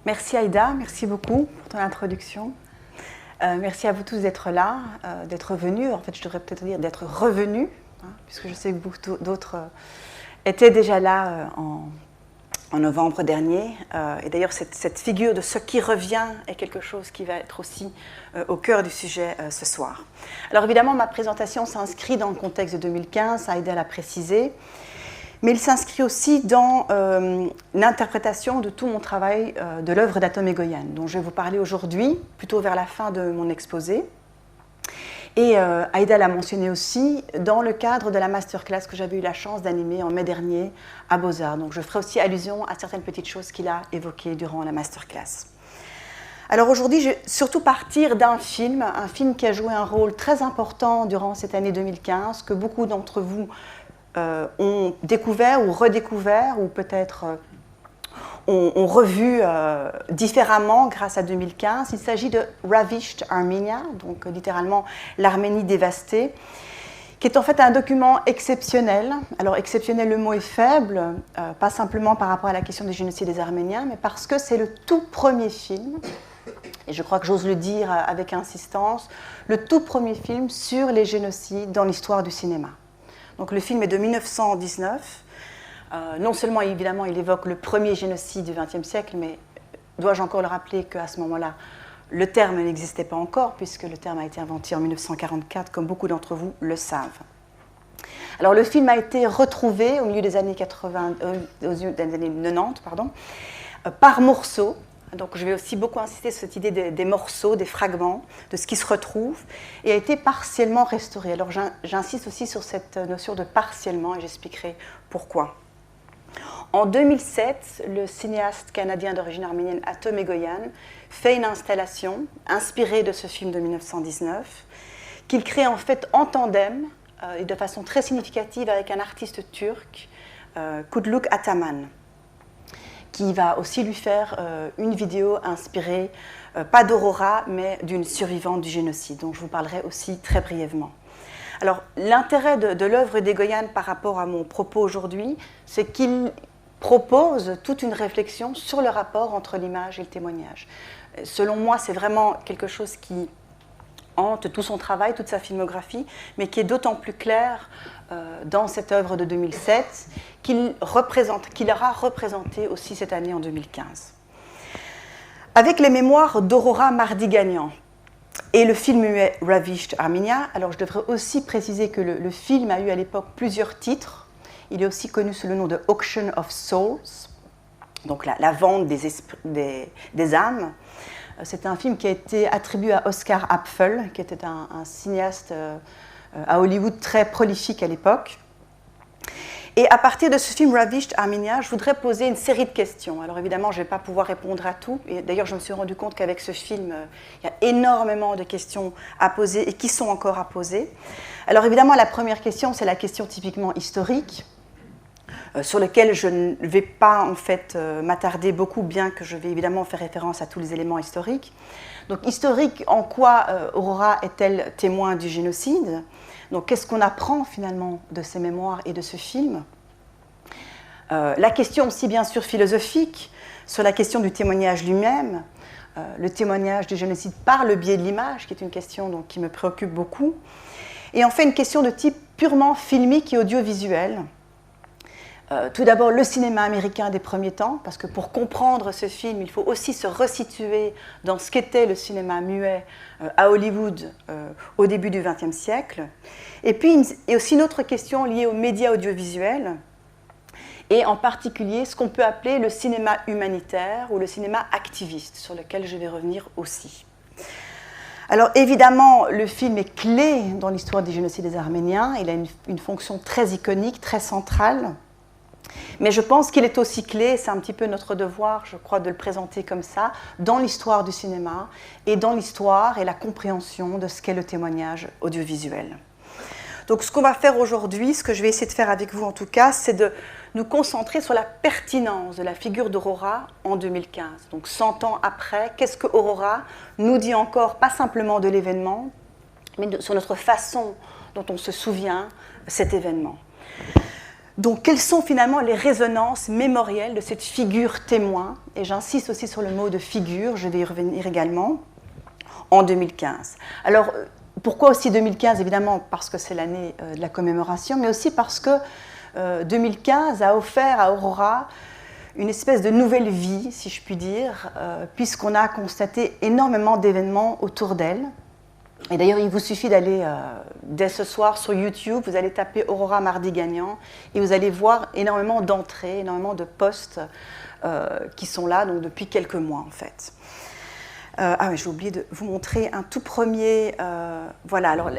Merci Aïda, merci beaucoup pour ton introduction. Merci à vous tous d'être là, d'être venus. En fait, je devrais peut-être dire d'être revenus, hein, puisque je sais que beaucoup d'autres étaient déjà là en novembre dernier. Et d'ailleurs, cette figure de ce qui revient est quelque chose qui va être aussi au cœur du sujet ce soir. Alors évidemment, ma présentation s'inscrit dans le contexte de 2015, Aïda l'a précisé. Mais il s'inscrit aussi dans l'interprétation de tout mon travail de l'œuvre d'Atom Egoyan, dont je vais vous parler aujourd'hui, plutôt vers la fin de mon exposé. Et Aïda l'a mentionné aussi dans le cadre de la masterclass que j'avais eu la chance d'animer en mai dernier à Beaux-Arts. Donc je ferai aussi allusion à certaines petites choses qu'il a évoquées durant la masterclass. Alors aujourd'hui, je vais surtout partir d'un film, un film qui a joué un rôle très important durant cette année 2015, que beaucoup d'entre vous ont découvert ou redécouvert ou peut-être ont revu différemment grâce à 2015. Il s'agit de Ravished Armenia, donc littéralement l'Arménie dévastée, qui est en fait un document exceptionnel. Alors exceptionnel, le mot est faible, pas simplement par rapport à la question des génocides des Arméniens, mais parce que c'est le tout premier film, et je crois que j'ose le dire avec insistance, le tout premier film sur les génocides dans l'histoire du cinéma. Donc le film est de 1919. Non seulement, évidemment, il évoque le premier génocide du XXe siècle, mais dois-je encore le rappeler qu'à ce moment-là, le terme n'existait pas encore, puisque le terme a été inventé en 1944, comme beaucoup d'entre vous le savent. Alors le film a été retrouvé au milieu des années 90, par morceaux. Donc je vais aussi beaucoup insister sur cette idée des morceaux, des fragments, de ce qui se retrouve, et a été partiellement restauré. Alors j'insiste aussi sur cette notion de partiellement, et j'expliquerai pourquoi. En 2007, le cinéaste canadien d'origine arménienne Atom Egoyan fait une installation inspirée de ce film de 1919, qu'il crée en fait en tandem, et de façon très significative, avec un artiste turc, Kudluk Ataman, qui va aussi lui faire une vidéo inspirée, pas d'Aurora, mais d'une survivante du génocide, dont je vous parlerai aussi très brièvement. Alors, l'intérêt de l'œuvre d'Egoyan par rapport à mon propos aujourd'hui, c'est qu'il propose toute une réflexion sur le rapport entre l'image et le témoignage. Selon moi, c'est vraiment quelque chose qui hante tout son travail, toute sa filmographie, mais qui est d'autant plus clair dans cette œuvre de 2007 qu'il aura représenté aussi cette année en 2015. Avec les mémoires d'Aurora Mardiganian et le film muet Ravished Armenia, alors je devrais aussi préciser que le film a eu à l'époque plusieurs titres. Il est aussi connu sous le nom de Auction of Souls, donc la vente des âmes. C'est un film qui a été attribué à Oscar Apfel, qui était un cinéaste à Hollywood très prolifique à l'époque. Et à partir de ce film Ravished Armenia, je voudrais poser une série de questions. Alors évidemment, je ne vais pas pouvoir répondre à tout. Et d'ailleurs, je me suis rendu compte qu'avec ce film, il y a énormément de questions à poser et qui sont encore à poser. Alors évidemment, la première question, c'est la question typiquement historique, sur laquelle je ne vais pas en fait m'attarder beaucoup, bien que je vais évidemment faire référence à tous les éléments historiques. Donc historique, en quoi Aurora est-elle témoin du génocide ? Donc qu'est-ce qu'on apprend finalement de ces mémoires et de ce film ? La question aussi bien sûr philosophique, sur la question du témoignage lui-même, le témoignage du génocide par le biais de l'image, qui est une question donc, qui me préoccupe beaucoup, et en fait une question de type purement filmique et audiovisuel. Tout d'abord, le cinéma américain des premiers temps, parce que pour comprendre ce film, il faut aussi se resituer dans ce qu'était le cinéma muet à Hollywood au début du XXe siècle. Et puis, il y a aussi une autre question liée aux médias audiovisuels, et en particulier ce qu'on peut appeler le cinéma humanitaire ou le cinéma activiste, sur lequel je vais revenir aussi. Alors évidemment, le film est clé dans l'histoire des génocides des Arméniens, il a une fonction très iconique, très centrale. Mais je pense qu'il est aussi clé, c'est un petit peu notre devoir, je crois, de le présenter comme ça, dans l'histoire du cinéma et dans l'histoire et la compréhension de ce qu'est le témoignage audiovisuel. Donc ce qu'on va faire aujourd'hui, ce que je vais essayer de faire avec vous en tout cas, c'est de nous concentrer sur la pertinence de la figure d'Aurora en 2015. Donc 100 ans après, qu'est-ce que Aurora nous dit encore, pas simplement de l'événement, mais sur notre façon dont on se souvient cet événement. Donc, quelles sont finalement les résonances mémorielles de cette figure témoin? Et j'insiste aussi sur le mot de figure, je vais y revenir également, en 2015. Alors, pourquoi aussi 2015? Évidemment, parce que c'est l'année de la commémoration, mais aussi parce que 2015 a offert à Aurora une espèce de nouvelle vie, si je puis dire, puisqu'on a constaté énormément d'événements autour d'elle. Et d'ailleurs, il vous suffit d'aller dès ce soir sur YouTube, vous allez taper Aurora Mardi Gagnant et vous allez voir énormément d'entrées, énormément de posts qui sont là donc depuis quelques mois en fait. J'ai oublié de vous montrer un tout premier. Voilà, alors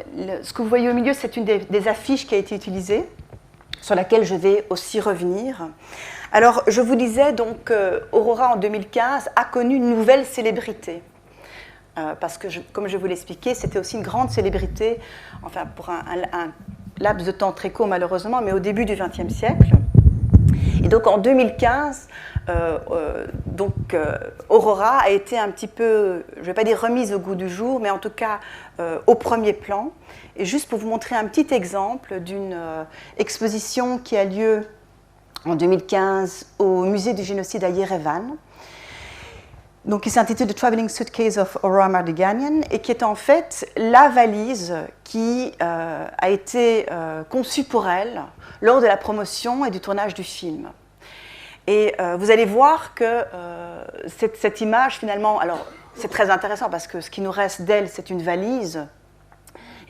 ce que vous voyez au milieu, c'est une des affiches qui a été utilisée, sur laquelle je vais aussi revenir. Alors, je vous disais donc, Aurora en 2015 a connu une nouvelle célébrité. Parce que, comme je vous l'expliquais, c'était aussi une grande célébrité, enfin pour un laps de temps très court malheureusement, mais au début du XXe siècle. Et donc en 2015, Aurora a été un petit peu, je ne vais pas dire remise au goût du jour, mais en tout cas au premier plan. Et juste pour vous montrer un petit exemple d'une exposition qui a lieu en 2015 au musée du génocide à Yerevan, donc qui s'intitule The Traveling Suitcase of Aurora Mardiganian et qui est en fait la valise qui a été conçue pour elle lors de la promotion et du tournage du film. Et vous allez voir que cette image finalement, alors c'est très intéressant parce que ce qui nous reste d'elle c'est une valise.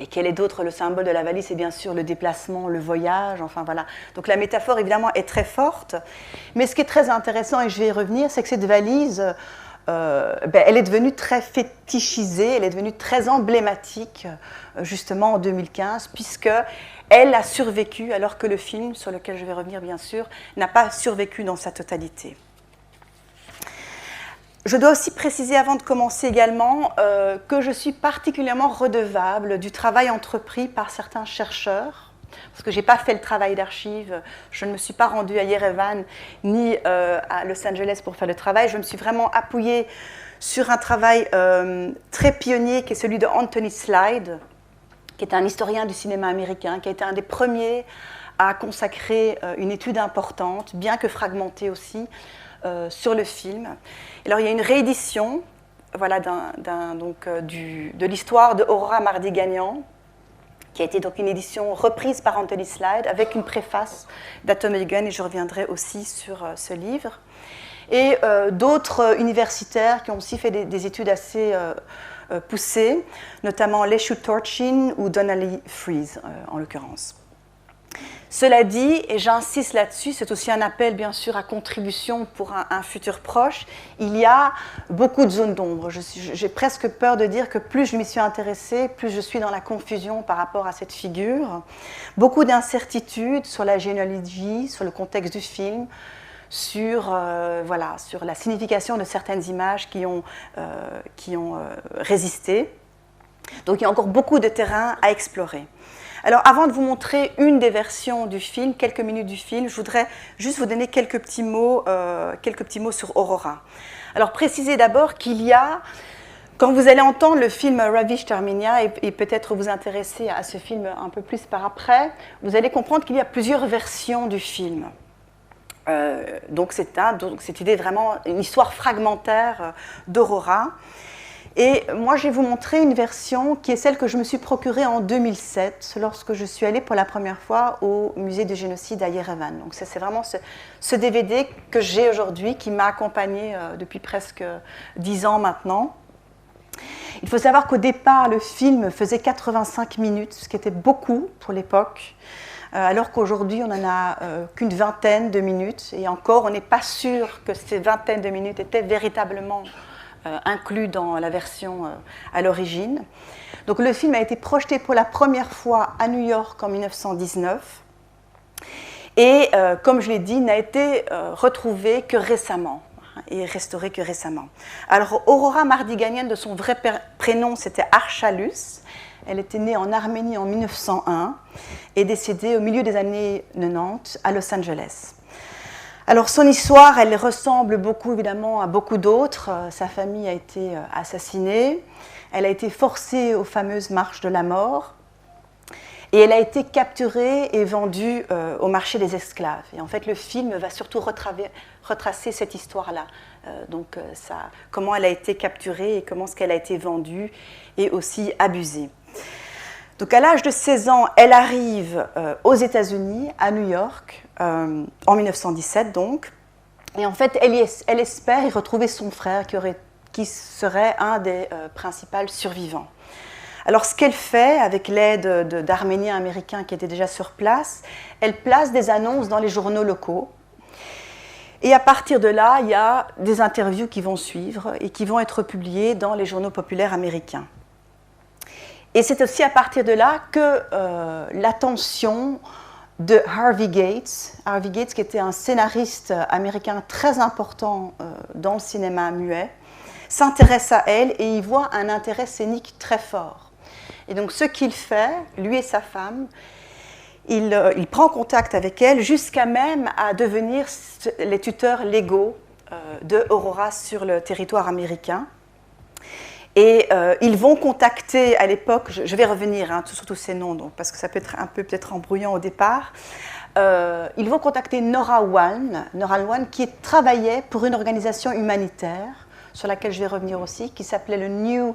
Et quel est d'autre? Le symbole de la valise, c'est bien sûr le déplacement, le voyage, enfin voilà. Donc la métaphore évidemment est très forte. Mais ce qui est très intéressant, et je vais y revenir, c'est que cette valise, elle est devenue très fétichisée, elle est devenue très emblématique justement en 2015, puisqu'elle a survécu, alors que le film, sur lequel je vais revenir bien sûr, n'a pas survécu dans sa totalité. Je dois aussi préciser avant de commencer également que je suis particulièrement redevable du travail entrepris par certains chercheurs, parce que je n'ai pas fait le travail d'archives, je ne me suis pas rendue à Yerevan ni à Los Angeles pour faire le travail, je me suis vraiment appuyée sur un travail très pionnier qui est celui de Anthony Slide, qui est un historien du cinéma américain, qui a été un des premiers à consacrer une étude importante, bien que fragmentée aussi, sur le film. Alors il y a une réédition voilà, de l'histoire de Aurora Mardi Gagnant, qui a été donc une édition reprise par Anthony Slide avec une préface d'Atom Egan, et je reviendrai aussi sur ce livre. Et d'autres universitaires qui ont aussi fait des études assez poussées, notamment Leshu Torchin ou Donnelly Freeze en l'occurrence. Cela dit, et j'insiste là-dessus, c'est aussi un appel bien sûr à contribution pour un futur proche, il y a beaucoup de zones d'ombre. J'ai presque peur de dire que plus je m'y suis intéressée, plus je suis dans la confusion par rapport à cette figure. Beaucoup d'incertitudes sur la généalogie, sur le contexte du film, sur la signification de certaines images qui ont résisté. Donc il y a encore beaucoup de terrain à explorer. Alors, avant de vous montrer une des versions du film, quelques minutes du film, je voudrais juste vous donner quelques petits mots sur Aurora. Alors, précisez d'abord qu'il y a, quand vous allez entendre le film Ravish Terminia, et peut-être vous intéresser à ce film un peu plus par après, vous allez comprendre qu'il y a plusieurs versions du film. Donc, cette idée vraiment, une histoire fragmentaire d'Aurora. Et moi, je vais vous montrer une version qui est celle que je me suis procurée en 2007, lorsque je suis allée pour la première fois au musée du génocide à Yerevan. Donc c'est vraiment ce DVD que j'ai aujourd'hui, qui m'a accompagnée depuis presque 10 ans maintenant. Il faut savoir qu'au départ, le film faisait 85 minutes, ce qui était beaucoup pour l'époque, alors qu'aujourd'hui, on n'en a qu'une vingtaine de minutes. Et encore, on n'est pas sûr que ces vingtaines de minutes étaient véritablement inclus dans la version à l'origine. Donc le film a été projeté pour la première fois à New York en 1919 et, comme je l'ai dit, n'a été retrouvé que récemment et restauré que récemment. Alors Aurora Mardiganian, de son vrai prénom, c'était Archalus. Elle était née en Arménie en 1901 et décédée au milieu des années 90 à Los Angeles. Alors son histoire, elle ressemble beaucoup évidemment à beaucoup d'autres. Sa famille a été assassinée, elle a été forcée aux fameuses marches de la mort. Et elle a été capturée et vendue au marché des esclaves. Et en fait, le film va surtout retracer cette histoire-là. Comment elle a été capturée et comment est-ce qu'elle a été vendue et aussi abusée. Donc à l'âge de 16 ans, elle arrive aux États-Unis, à New York, en 1917 donc. Et en fait, elle espère y retrouver son frère qui serait un des principaux survivants. Alors ce qu'elle fait, avec l'aide d'Arméniens américains qui étaient déjà sur place, elle place des annonces dans les journaux locaux. Et à partir de là, il y a des interviews qui vont suivre et qui vont être publiées dans les journaux populaires américains. Et c'est aussi à partir de là que l'attention de Harvey Gates qui était un scénariste américain très important dans le cinéma muet, s'intéresse à elle et y voit un intérêt scénique très fort. Et donc ce qu'il fait, lui et sa femme, il prend contact avec elle jusqu'à même à devenir les tuteurs légaux de Aurora sur le territoire américain. Et ils vont contacter à l'époque, je vais revenir sur tous ces noms, donc, parce que ça peut être un peu peut-être embrouillant au départ, ils vont contacter Nora One qui travaillait pour une organisation humanitaire sur laquelle je vais revenir aussi, qui s'appelait le Near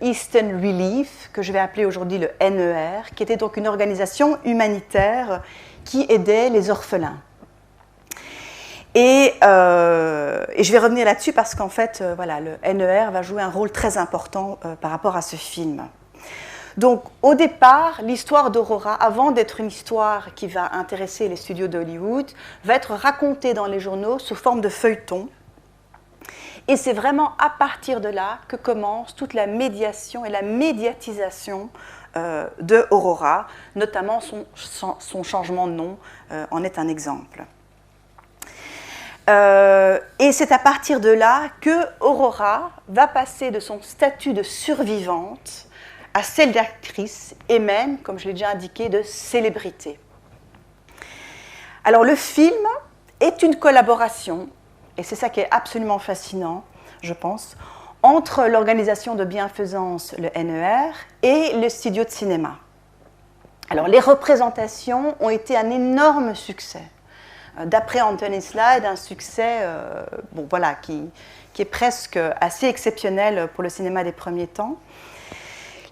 Eastern Relief, que je vais appeler aujourd'hui le NER, qui était donc une organisation humanitaire qui aidait les orphelins. Et je vais revenir là-dessus parce qu'en fait, le NER va jouer un rôle très important par rapport à ce film. Donc, au départ, l'histoire d'Aurora, avant d'être une histoire qui va intéresser les studios d'Hollywood, va être racontée dans les journaux sous forme de feuilleton. Et c'est vraiment à partir de là que commence toute la médiation et la médiatisation de Aurora, notamment son changement de nom en est un exemple. Et c'est à partir de là que Aurora va passer de son statut de survivante à celle d'actrice et même, comme je l'ai déjà indiqué, de célébrité. Alors le film est une collaboration, et c'est ça qui est absolument fascinant, je pense, entre l'organisation de bienfaisance, le NER, et le studio de cinéma. Alors les représentations ont été un énorme succès. D'après Anthony Slide, un succès qui est presque assez exceptionnel pour le cinéma des premiers temps.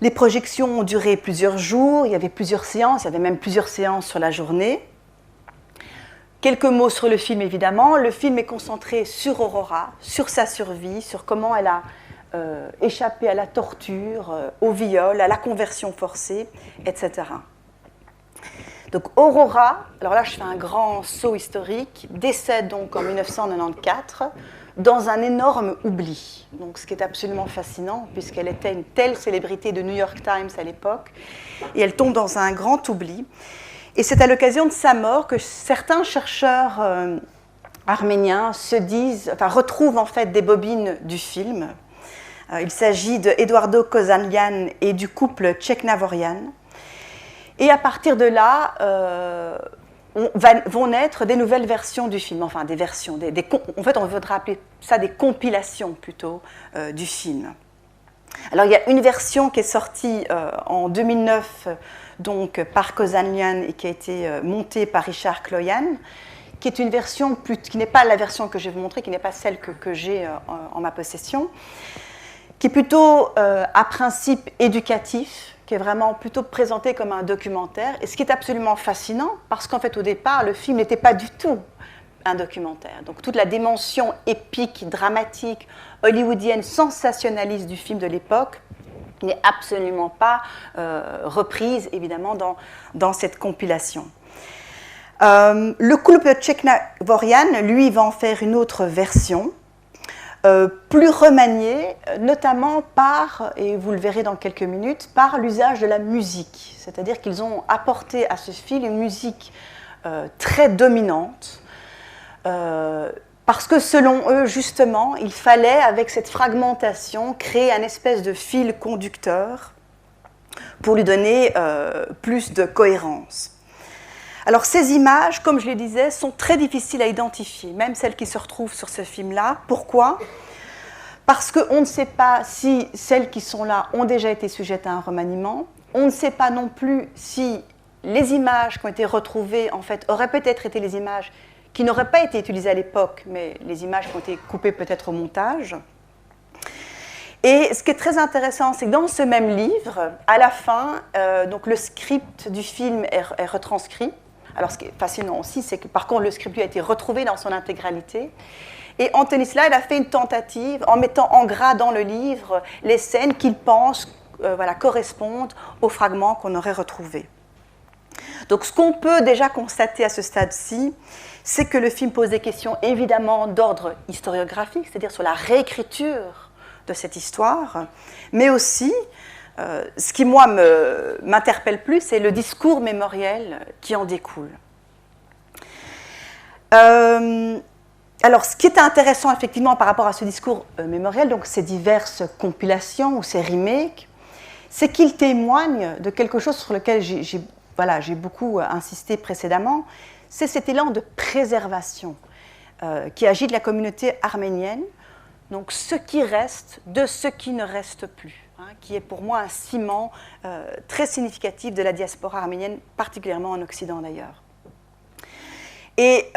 Les projections ont duré plusieurs jours, il y avait plusieurs séances, il y avait même plusieurs séances sur la journée. Quelques mots sur le film, évidemment. Le film est concentré sur Aurora, sur sa survie, sur comment elle a échappé à la torture, au viol, à la conversion forcée, etc. Donc Aurora, alors là je fais un grand saut historique, décède donc en 1994 dans un énorme oubli. Donc ce qui est absolument fascinant puisqu'elle était une telle célébrité de New York Times à l'époque et elle tombe dans un grand oubli. Et c'est à l'occasion de sa mort que certains chercheurs arméniens retrouvent en fait des bobines du film. Il s'agit de Eduardo Kozanlian et du couple Tcheknavorian. Et à partir de là, vont naître des nouvelles versions du film, enfin des versions, en fait on voudrait appeler ça des compilations plutôt du film. Alors il y a une version qui est sortie en 2009 donc, par Kozanlian et qui a été montée par Richard Kloyan, qui est une version qui n'est pas la version que je vais vous montrer, qui n'est pas celle que j'ai en ma possession, qui est plutôt à principe éducatif, qui est vraiment plutôt présenté comme un documentaire, et ce qui est absolument fascinant, parce qu'en fait, au départ, le film n'était pas du tout un documentaire. Donc toute la dimension épique, dramatique, hollywoodienne, sensationnaliste du film de l'époque n'est absolument pas reprise, évidemment, dans cette compilation. Le couple Tcheknavorian, lui, va en faire une autre version, plus remaniée, notamment par, et vous le verrez dans quelques minutes, par l'usage de la musique. C'est-à-dire qu'ils ont apporté à ce film une musique très dominante, parce que selon eux, justement, il fallait, avec cette fragmentation, créer un espèce de fil conducteur pour lui donner plus de cohérence. Alors ces images, comme je le disais, sont très difficiles à identifier, même celles qui se retrouvent sur ce film-là. Pourquoi ? Parce qu'on ne sait pas si celles qui sont là ont déjà été sujettes à un remaniement, On ne sait pas non plus si les images qui ont été retrouvées, en fait, auraient peut-être été les images qui n'auraient pas été utilisées à l'époque, mais les images qui ont été coupées peut-être au montage. Et ce qui est très intéressant, c'est que dans ce même livre, à la fin, donc le script du film est retranscrit. Alors, ce qui est fascinant aussi, c'est que par contre, le script lui a été retrouvé dans son intégralité. Et Anthony Slide a fait une tentative en mettant en gras dans le livre les scènes qu'il pense correspondent aux fragments qu'on aurait retrouvés. Donc, ce qu'on peut déjà constater à ce stade-ci, c'est que le film pose des questions évidemment d'ordre historiographique, c'est-à-dire sur la réécriture de cette histoire, mais aussi, ce qui moi m'interpelle plus, c'est le discours mémoriel qui en découle. Alors, ce qui est intéressant effectivement par rapport à ce discours mémoriel, donc ces diverses compilations ou ces remakes, c'est qu'il témoigne de quelque chose sur lequel j'ai beaucoup insisté précédemment, c'est cet élan de préservation qui agit de la communauté arménienne, donc ce qui reste de ce qui ne reste plus, qui est pour moi un ciment très significatif de la diaspora arménienne, particulièrement en Occident d'ailleurs. Et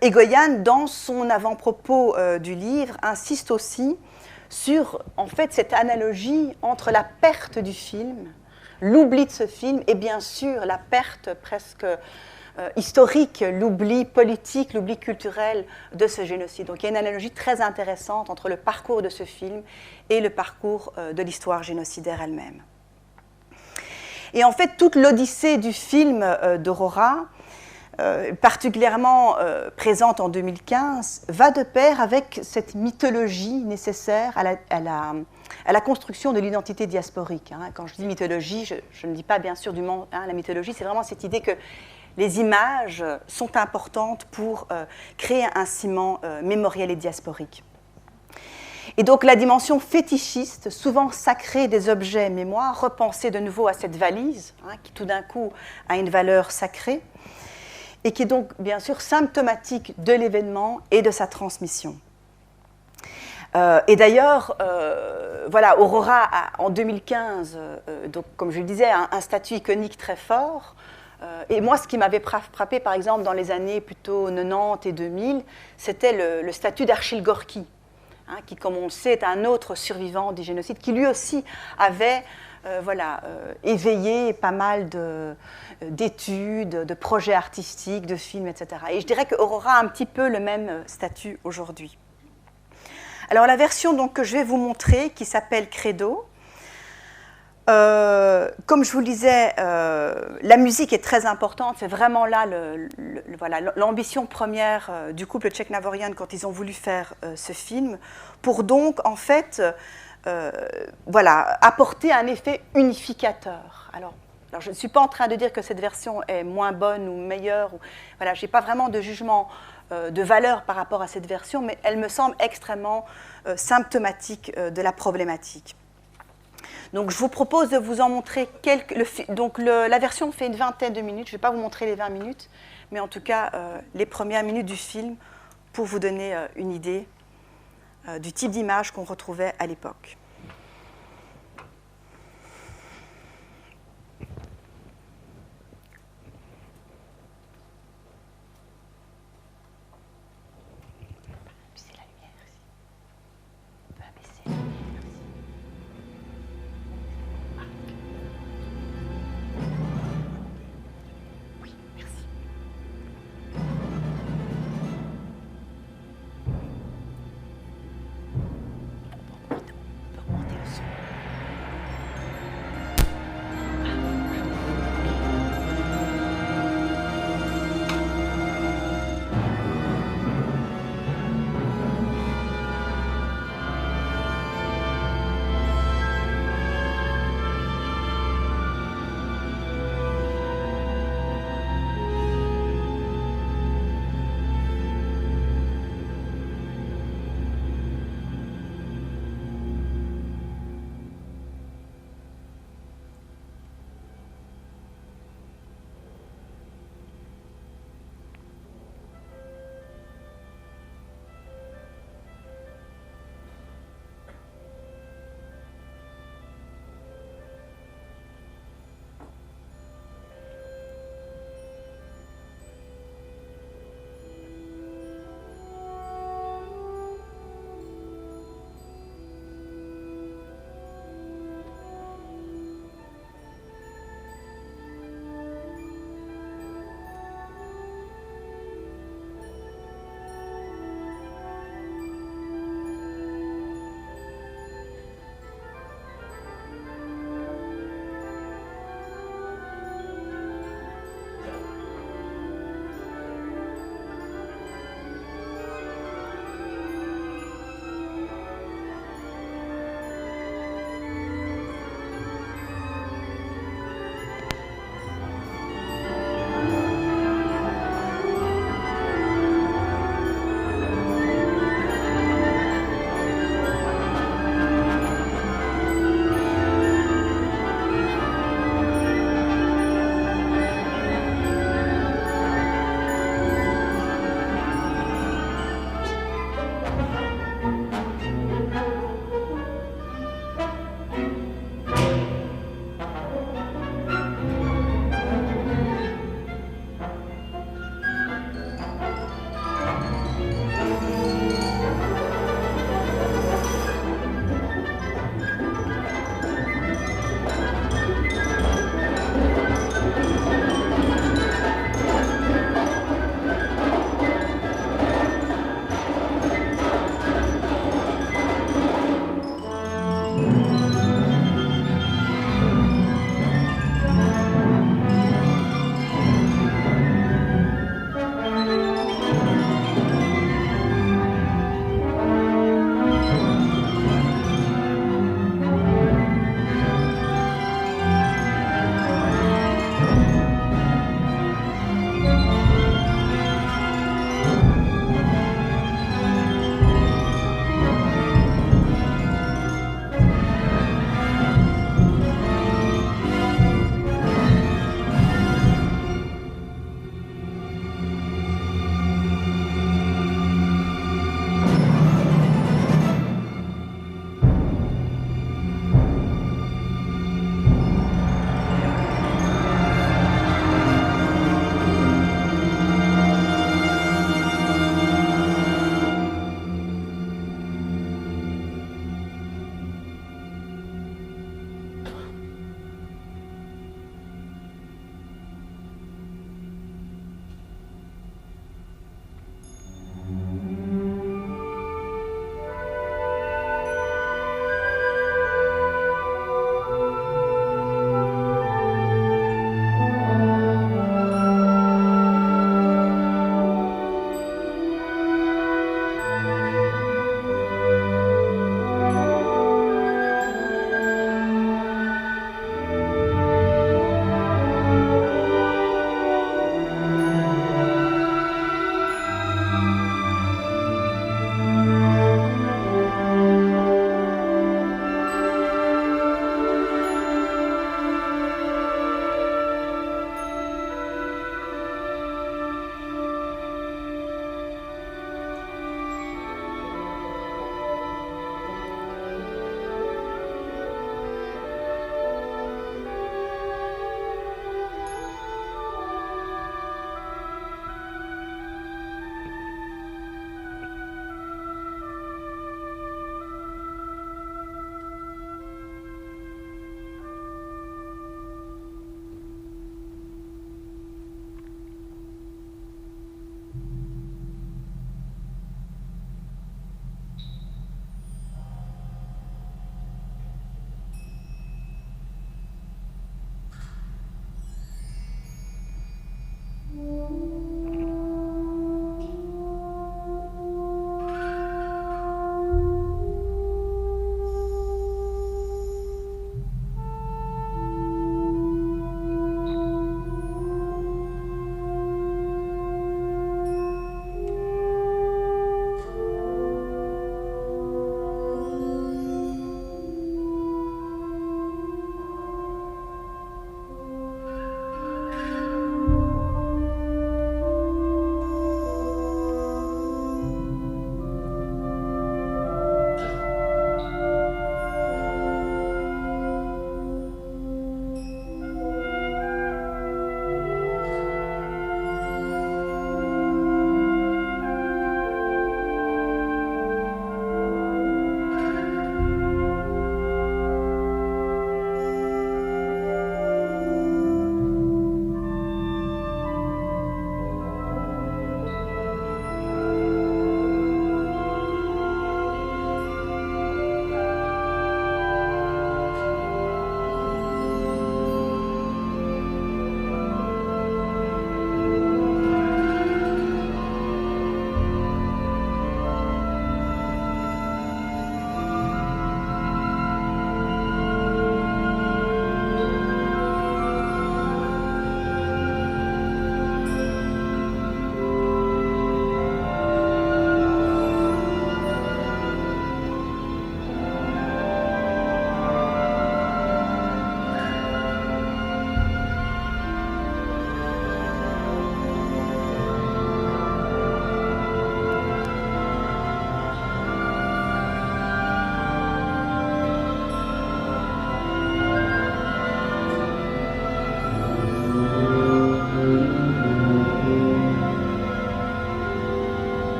Egoyan, dans son avant-propos du livre, insiste aussi sur en fait, cette analogie entre la perte du film, l'oubli de ce film, et bien sûr la perte presque historique, l'oubli politique, l'oubli culturel de ce génocide. Donc il y a une analogie très intéressante entre le parcours de ce film et le parcours de l'histoire génocidaire elle-même. Et en fait, toute l'odyssée du film d'Aurora, particulièrement présente en 2015, va de pair avec cette mythologie nécessaire à la construction de l'identité diasporique. Quand je dis mythologie, je ne dis pas bien sûr du monde. La mythologie, c'est vraiment cette idée que les images sont importantes pour créer un ciment mémoriel et diasporique. Et donc la dimension fétichiste, souvent sacrée des objets mémoire, repensée de nouveau à cette valise, qui tout d'un coup a une valeur sacrée, et qui est donc bien sûr symptomatique de l'événement et de sa transmission. Et d'ailleurs, Aurora a, en 2015, donc, comme je le disais, un statut iconique très fort. Et moi, ce qui m'avait frappé, par exemple, dans les années plutôt 90 et 2000, c'était le statut d'Archil Gorky, qui, comme on le sait, est un autre survivant du génocide, qui lui aussi avait éveillé pas mal d'études, de projets artistiques, de films, etc. Et je dirais qu'Aurora a un petit peu le même statut aujourd'hui. Alors la version donc, que je vais vous montrer, qui s'appelle Credo, comme je vous le disais, la musique est très importante, c'est vraiment là l'ambition première du couple Tchek-Navorian quand ils ont voulu faire ce film, pour donc en fait apporter un effet unificateur. Alors, je ne suis pas en train de dire que cette version est moins bonne ou meilleure, je n'ai pas vraiment de jugement de valeur par rapport à cette version, mais elle me semble extrêmement symptomatique de la problématique. Donc je vous propose de vous en montrer quelques. La version fait une vingtaine de minutes, je ne vais pas vous montrer les 20 minutes, mais en tout cas les premières minutes du film pour vous donner une idée du type d'image qu'on retrouvait à l'époque.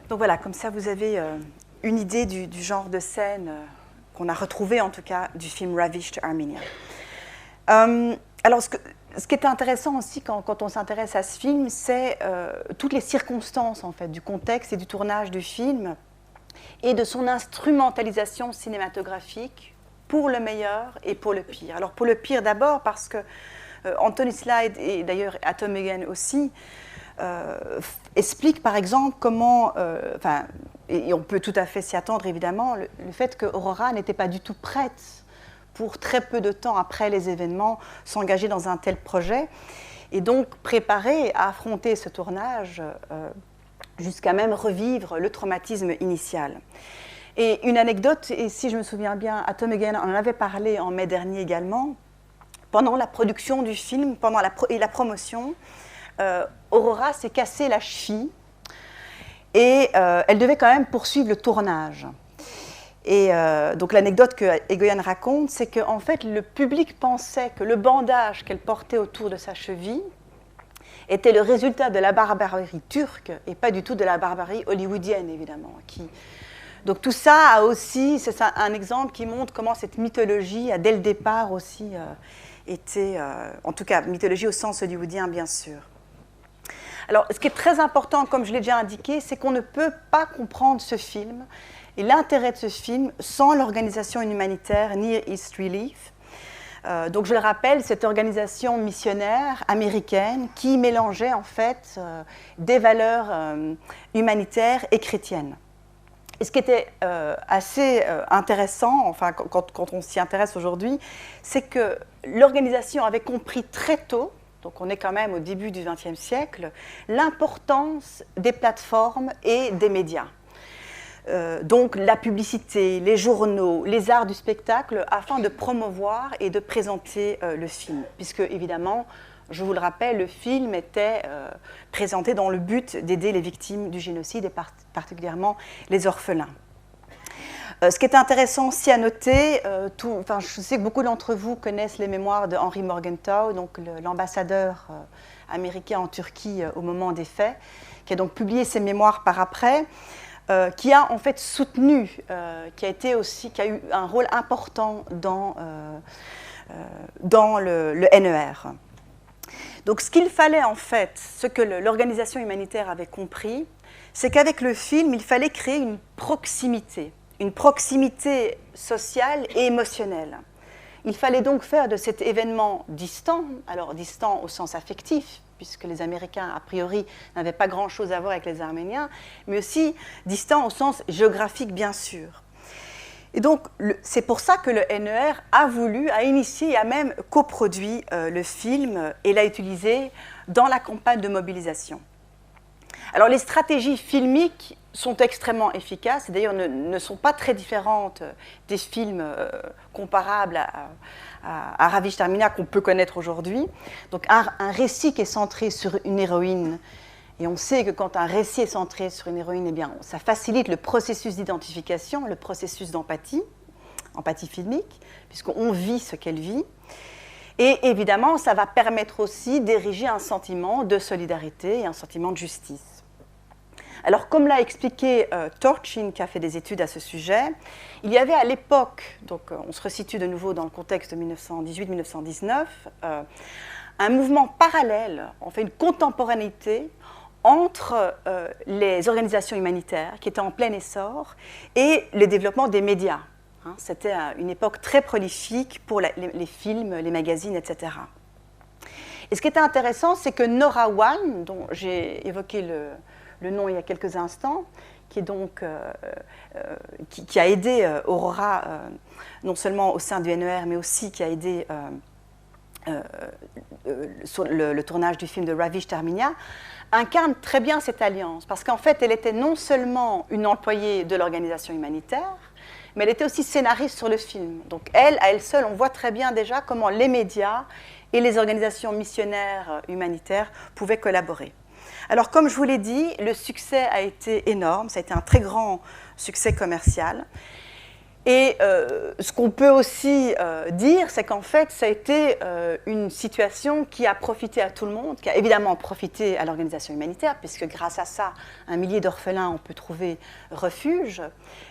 Donc voilà, comme ça vous avez une idée du genre de scène qu'on a retrouvé en tout cas du film Ravished Armenia. Alors ce qui est intéressant aussi quand on s'intéresse à ce film, c'est toutes les circonstances en fait, du contexte et du tournage du film et de son instrumentalisation cinématographique pour le meilleur et pour le pire. Alors pour le pire d'abord parce que Anthony Slide et d'ailleurs Atom Again aussi explique par exemple comment, et on peut tout à fait s'y attendre évidemment, le fait que Aurora n'était pas du tout prête pour très peu de temps après les événements s'engager dans un tel projet et donc préparée à affronter ce tournage jusqu'à même revivre le traumatisme initial. Et une anecdote, et si je me souviens bien, Atom Again en avait parlé en mai dernier également, pendant la production du film, pendant la promotion, Aurora s'est cassé la cheville et elle devait quand même poursuivre le tournage. Et donc l'anecdote que Egoyan raconte, c'est qu'en fait le public pensait que le bandage qu'elle portait autour de sa cheville était le résultat de la barbarie turque et pas du tout de la barbarie hollywoodienne évidemment. Donc tout ça a aussi, c'est un exemple qui montre comment cette mythologie a dès le départ aussi été, en tout cas mythologie au sens hollywoodien bien sûr. Alors, ce qui est très important, comme je l'ai déjà indiqué, c'est qu'on ne peut pas comprendre ce film et l'intérêt de ce film sans l'organisation humanitaire Near East Relief. Donc, je le rappelle, cette organisation missionnaire américaine qui mélangeait en fait des valeurs humanitaires et chrétiennes. Et ce qui était assez intéressant, enfin, quand on s'y intéresse aujourd'hui, c'est que l'organisation avait compris très tôt, donc on est quand même au début du XXe siècle, l'importance des plateformes et des médias. Donc la publicité, les journaux, les arts du spectacle, afin de promouvoir et de présenter le film. Puisque, évidemment, je vous le rappelle, le film était présenté dans le but d'aider les victimes du génocide et particulièrement les orphelins. Ce qui est intéressant aussi à noter, je sais que beaucoup d'entre vous connaissent les mémoires de Henry Morgenthau, donc l'ambassadeur américain en Turquie au moment des faits, qui a donc publié ses mémoires par après, qui a en fait soutenu, qui a eu un rôle important dans le NER. Donc ce qu'il fallait en fait, ce que l'organisation humanitaire avait compris, c'est qu'avec le film, il fallait créer une proximité sociale et émotionnelle. Il fallait donc faire de cet événement distant, alors distant au sens affectif, puisque les Américains, a priori, n'avaient pas grand-chose à voir avec les Arméniens, mais aussi distant au sens géographique, bien sûr. Et donc, c'est pour ça que le NER a initié et a même coproduit le film et l'a utilisé dans la campagne de mobilisation. Alors, les stratégies filmiques sont extrêmement efficaces et d'ailleurs ne sont pas très différentes des films comparables à Ravished Armenia qu'on peut connaître aujourd'hui. Donc un récit qui est centré sur une héroïne, et on sait que quand un récit est centré sur une héroïne, eh bien, ça facilite le processus d'identification, le processus d'empathie filmique, puisqu'on vit ce qu'elle vit. Et évidemment, ça va permettre aussi d'ériger un sentiment de solidarité et un sentiment de justice. Alors, comme l'a expliqué Torchin, qui a fait des études à ce sujet, il y avait à l'époque, donc on se resitue de nouveau dans le contexte de 1918-1919, un mouvement parallèle, en fait une contemporanéité entre les organisations humanitaires qui étaient en plein essor et le développement des médias. C'était une époque très prolifique pour les films, les magazines, etc. Et ce qui était intéressant, c'est que Nora Wan, dont j'ai évoqué le nom il y a quelques instants, qui a aidé Aurora, non seulement au sein du NER, mais aussi qui a aidé sur le tournage du film de Ravished Armenia, incarne très bien cette alliance, parce qu'en fait, elle était non seulement une employée de l'organisation humanitaire, mais elle était aussi scénariste sur le film. Donc elle, à elle seule, on voit très bien déjà comment les médias et les organisations missionnaires humanitaires pouvaient collaborer. Alors, comme je vous l'ai dit, le succès a été énorme, ça a été un très grand succès commercial. Et ce qu'on peut aussi dire, c'est qu'en fait, ça a été une situation qui a profité à tout le monde, qui a évidemment profité à l'organisation humanitaire, puisque grâce à ça, un millier d'orphelins ont pu trouver refuge,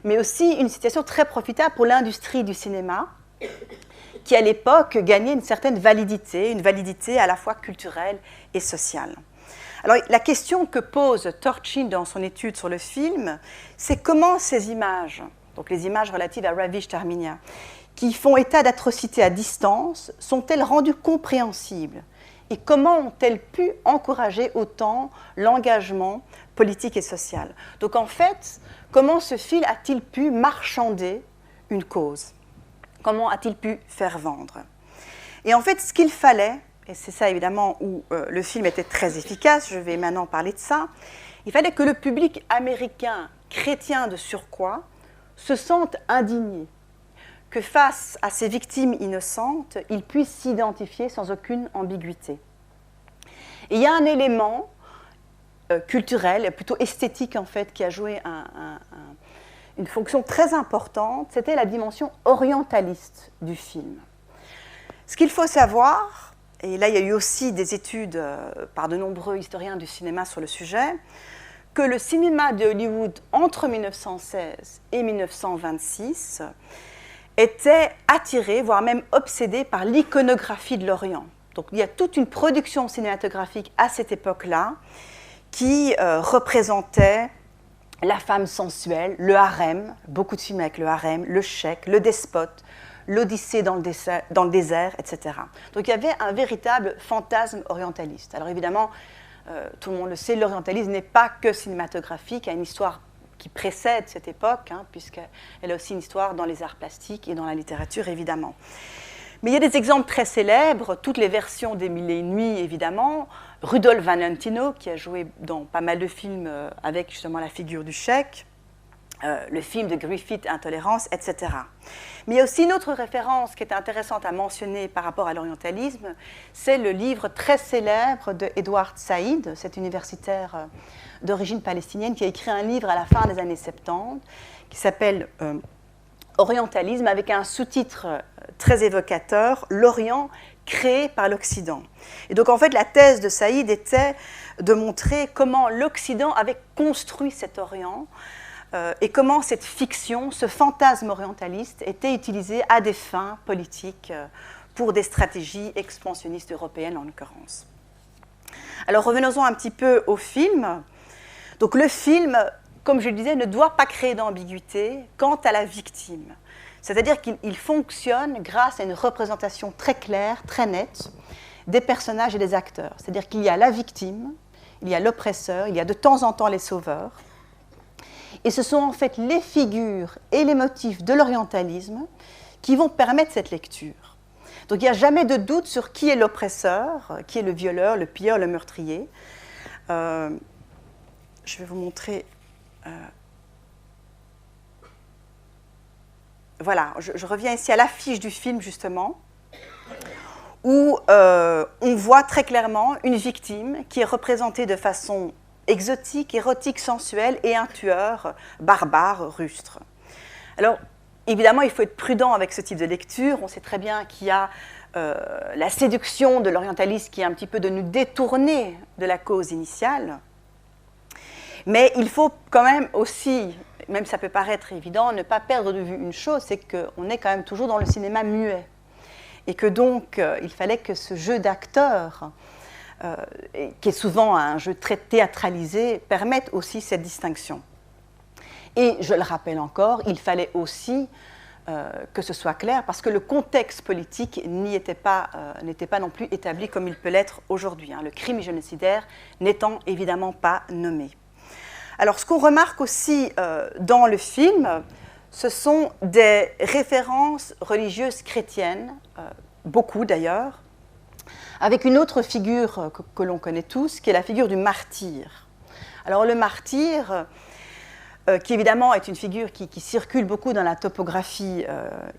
mais aussi une situation très profitable pour l'industrie du cinéma, qui à l'époque gagnait une certaine validité, une validité à la fois culturelle et sociale. Alors, la question que pose Torchin dans son étude sur le film, c'est comment ces images, donc les images relatives à Ravished Armenia, qui font état d'atrocités à distance, sont-elles rendues compréhensibles? Et comment ont-elles pu encourager autant l'engagement politique et social? Donc en fait, comment ce film a-t-il pu marchander une cause? Comment a-t-il pu faire vendre? Et en fait, ce qu'il fallait, et c'est ça évidemment où le film était très efficace, je vais maintenant parler de ça, il fallait que le public américain, chrétien de surcroît, se sente indigné, que face à ces victimes innocentes, il puisse s'identifier sans aucune ambiguïté. Et il y a un élément culturel, plutôt esthétique en fait, qui a joué une fonction très importante, c'était la dimension orientaliste du film. Ce qu'il faut savoir, et là il y a eu aussi des études par de nombreux historiens du cinéma sur le sujet, que le cinéma de Hollywood entre 1916 et 1926 était attiré, voire même obsédé par l'iconographie de l'Orient. Donc il y a toute une production cinématographique à cette époque-là qui représentait la femme sensuelle, le harem, beaucoup de films avec le harem, le cheik, le despote, l'Odyssée dans le désert, etc. Donc il y avait un véritable fantasme orientaliste. Alors évidemment, tout le monde le sait, l'orientalisme n'est pas que cinématographique, il y a une histoire qui précède cette époque, puisqu'elle a aussi une histoire dans les arts plastiques et dans la littérature, évidemment. Mais il y a des exemples très célèbres, toutes les versions des Mille et une nuits, évidemment. Rudolph Valentino, qui a joué dans pas mal de films avec justement la figure du cheik, le film de Griffith, Intolérance, etc. Mais il y a aussi une autre référence qui est intéressante à mentionner par rapport à l'orientalisme, c'est le livre très célèbre de Edward Said, cet universitaire d'origine palestinienne qui a écrit un livre à la fin des années 70 qui s'appelle Orientalisme, avec un sous-titre très évocateur, L'Orient créé par l'Occident. Et donc en fait la thèse de Saïd était de montrer comment l'Occident avait construit cet Orient et comment cette fiction, ce fantasme orientaliste était utilisé à des fins politiques pour des stratégies expansionnistes européennes en l'occurrence. Alors revenons-en un petit peu au film. Donc le film, comme je le disais, ne doit pas créer d'ambiguïté quant à la victime. C'est-à-dire qu'il fonctionne grâce à une représentation très claire, très nette des personnages et des acteurs. C'est-à-dire qu'il y a la victime, il y a l'oppresseur, il y a de temps en temps les sauveurs. Et ce sont en fait les figures et les motifs de l'orientalisme qui vont permettre cette lecture. Donc il n'y a jamais de doute sur qui est l'oppresseur, qui est le violeur, le pilleur, le meurtrier. Je vais vous montrer... Voilà, je reviens ici à l'affiche du film, justement, où on voit très clairement une victime qui est représentée de façon exotique, érotique, sensuelle, et un tueur barbare, rustre. Alors, évidemment, il faut être prudent avec ce type de lecture. On sait très bien qu'il y a la séduction de l'orientaliste qui est un petit peu de nous détourner de la cause initiale. Mais il faut quand même aussi, même si ça peut paraître évident, ne pas perdre de vue une chose, c'est qu'on est quand même toujours dans le cinéma muet. Et que donc, il fallait que ce jeu d'acteurs, qui est souvent un jeu très théâtralisé, permette aussi cette distinction. Et je le rappelle encore, il fallait aussi que ce soit clair, parce que le contexte politique n'était pas non plus établi comme il peut l'être aujourd'hui, le crime génocidaire n'étant évidemment pas nommé. Alors, ce qu'on remarque aussi dans le film, ce sont des références religieuses chrétiennes, beaucoup d'ailleurs, avec une autre figure que l'on connaît tous, qui est la figure du martyr. Alors, le martyr, qui évidemment est une figure qui circule beaucoup dans la topographie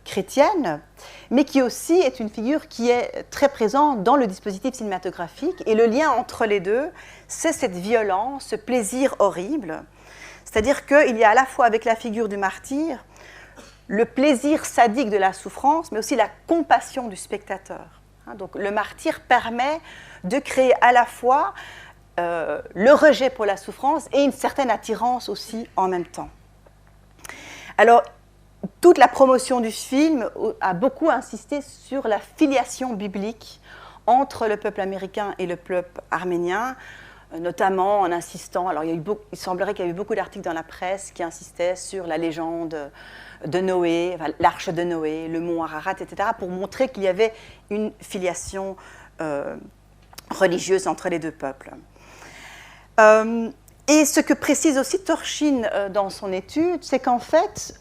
chrétienne, mais qui aussi est une figure qui est très présente dans le dispositif cinématographique. Et le lien entre les deux, c'est cette violence, ce plaisir horrible. C'est-à-dire qu'il y a à la fois avec la figure du martyr, le plaisir sadique de la souffrance, mais aussi la compassion du spectateur. Donc le martyr permet de créer à la fois le rejet pour la souffrance et une certaine attirance aussi en même temps. Alors, toute la promotion du film a beaucoup insisté sur la filiation biblique entre le peuple américain et le peuple arménien, notamment en insistant, alors il semblerait qu'il y a eu beaucoup d'articles dans la presse qui insistaient sur la légende de Noé, enfin, l'arche de Noé, le mont Ararat, etc., pour montrer qu'il y avait une filiation religieuse entre les deux peuples. Et ce que précise aussi Torchin dans son étude, c'est qu'en fait,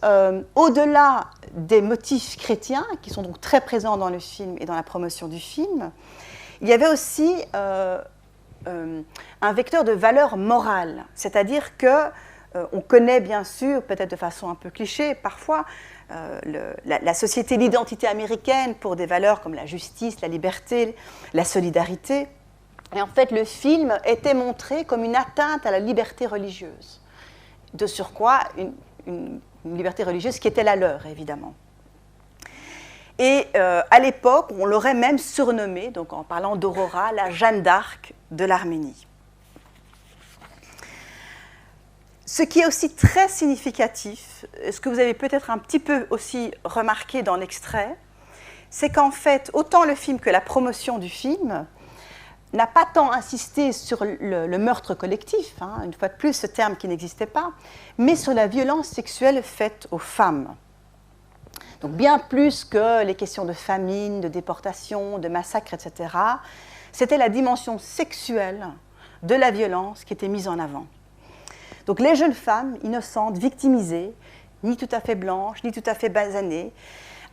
au-delà des motifs chrétiens, qui sont donc très présents dans le film et dans la promotion du film, il y avait aussi un vecteur de valeur morale, c'est-à-dire qu'on connaît bien sûr, peut-être de façon un peu cliché parfois, la société, l'identité américaine pour des valeurs comme la justice, la liberté, la solidarité. Et en fait, le film était montré comme une atteinte à la liberté religieuse. De surcroît, une liberté religieuse qui était la leur, évidemment. Et à l'époque, on l'aurait même surnommée, donc en parlant d'Aurora, la Jeanne d'Arc de l'Arménie. Ce qui est aussi très significatif, ce que vous avez peut-être un petit peu aussi remarqué dans l'extrait, c'est qu'en fait, autant le film que la promotion du film n'a pas tant insisté sur le meurtre collectif, une fois de plus, ce terme qui n'existait pas, mais sur la violence sexuelle faite aux femmes. Donc bien plus que les questions de famine, de déportation, de massacre, etc., c'était la dimension sexuelle de la violence qui était mise en avant. Donc les jeunes femmes innocentes, victimisées, ni tout à fait blanches, ni tout à fait basanées,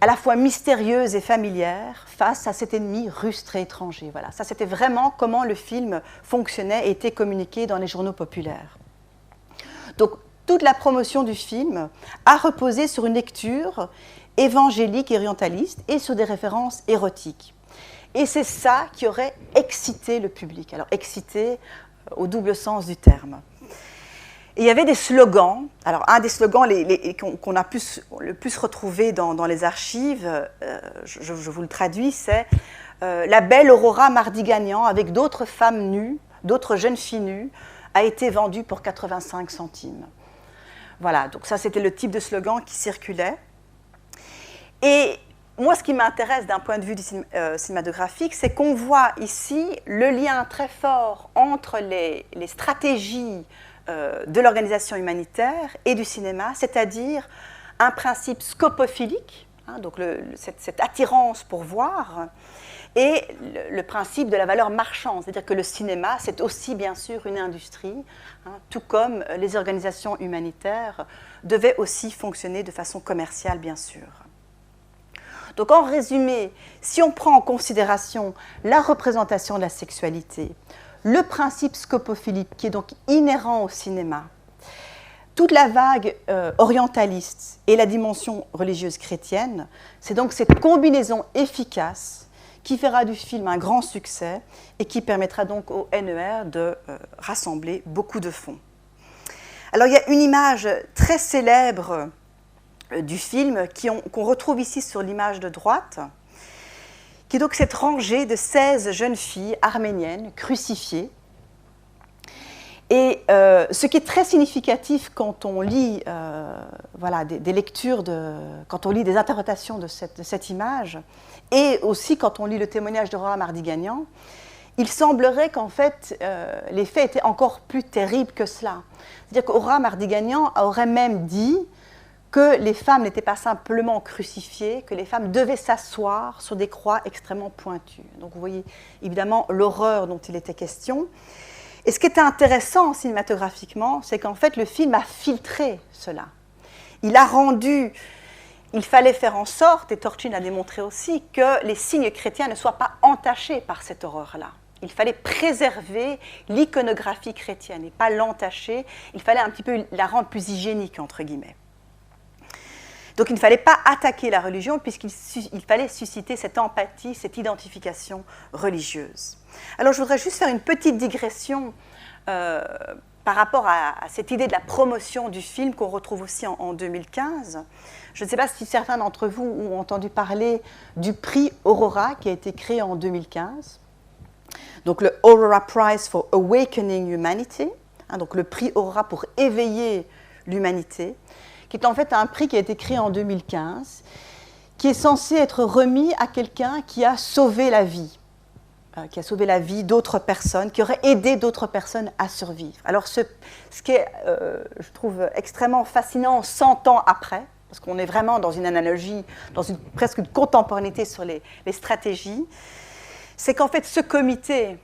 à la fois mystérieuse et familière, face à cet ennemi rustre et étranger. Voilà, ça c'était vraiment comment le film fonctionnait et était communiqué dans les journaux populaires. Donc toute la promotion du film a reposé sur une lecture évangélique et orientaliste et sur des références érotiques. Et c'est ça qui aurait excité le public. Alors excité au double sens du terme. Et il y avait des slogans. Alors, un des slogans qu'on a le plus retrouvé dans les archives, je vous le traduis, c'est la belle Aurora Mardiganian, avec d'autres femmes nues, d'autres jeunes filles nues, a été vendue pour 85 centimes. Voilà, donc ça, c'était le type de slogan qui circulait. Et moi, ce qui m'intéresse d'un point de vue cinématographique, c'est qu'on voit ici le lien très fort entre les stratégies de l'organisation humanitaire et du cinéma, c'est-à-dire un principe scopophilique, donc cette attirance pour voir, et le principe de la valeur marchande, c'est-à-dire que le cinéma, c'est aussi bien sûr une industrie, tout comme les organisations humanitaires devaient aussi fonctionner de façon commerciale, bien sûr. Donc en résumé, si on prend en considération la représentation de la sexualité, le principe scopophilique qui est donc inhérent au cinéma, toute la vague orientaliste et la dimension religieuse chrétienne, c'est donc cette combinaison efficace qui fera du film un grand succès et qui permettra donc au NER de rassembler beaucoup de fonds. Alors il y a une image très célèbre du film qu'on retrouve ici sur l'image de droite, qui est donc cette rangée de 16 jeunes filles arméniennes crucifiées. Et ce qui est très significatif quand on lit des lectures, quand on lit des interprétations de cette image, et aussi quand on lit le témoignage d'Aurora Mardiganian, il semblerait qu'en fait, les faits étaient encore plus terribles que cela. C'est-à-dire qu'Aurora Mardiganian aurait même dit que les femmes n'étaient pas simplement crucifiées, que les femmes devaient s'asseoir sur des croix extrêmement pointues. Donc vous voyez évidemment l'horreur dont il était question. Et ce qui était intéressant cinématographiquement, c'est qu'en fait le film a filtré cela. Il a rendu, il fallait faire en sorte, et Torchin a démontré aussi, que les signes chrétiens ne soient pas entachés par cette horreur-là. il fallait préserver l'iconographie chrétienne et pas l'entacher, il fallait un petit peu la rendre plus hygiénique, entre guillemets. Donc il ne fallait pas attaquer la religion puisqu'il fallait susciter cette empathie, cette identification religieuse. Alors je voudrais juste faire une petite digression par rapport à cette idée de la promotion du film qu'on retrouve aussi en 2015. Je ne sais pas si certains d'entre vous ont entendu parler du prix Aurora qui a été créé en 2015. Donc le Aurora Prize for Awakening Humanity, donc le prix Aurora pour éveiller l'humanité, qui est en fait un prix qui a été créé en 2015, qui est censé être remis à quelqu'un qui a sauvé la vie d'autres personnes, qui aurait aidé d'autres personnes à survivre. Alors ce qui est, je trouve, extrêmement fascinant 100 ans après, parce qu'on est vraiment dans une analogie, dans presque une contemporanéité sur les stratégies, c'est qu'en fait ce comité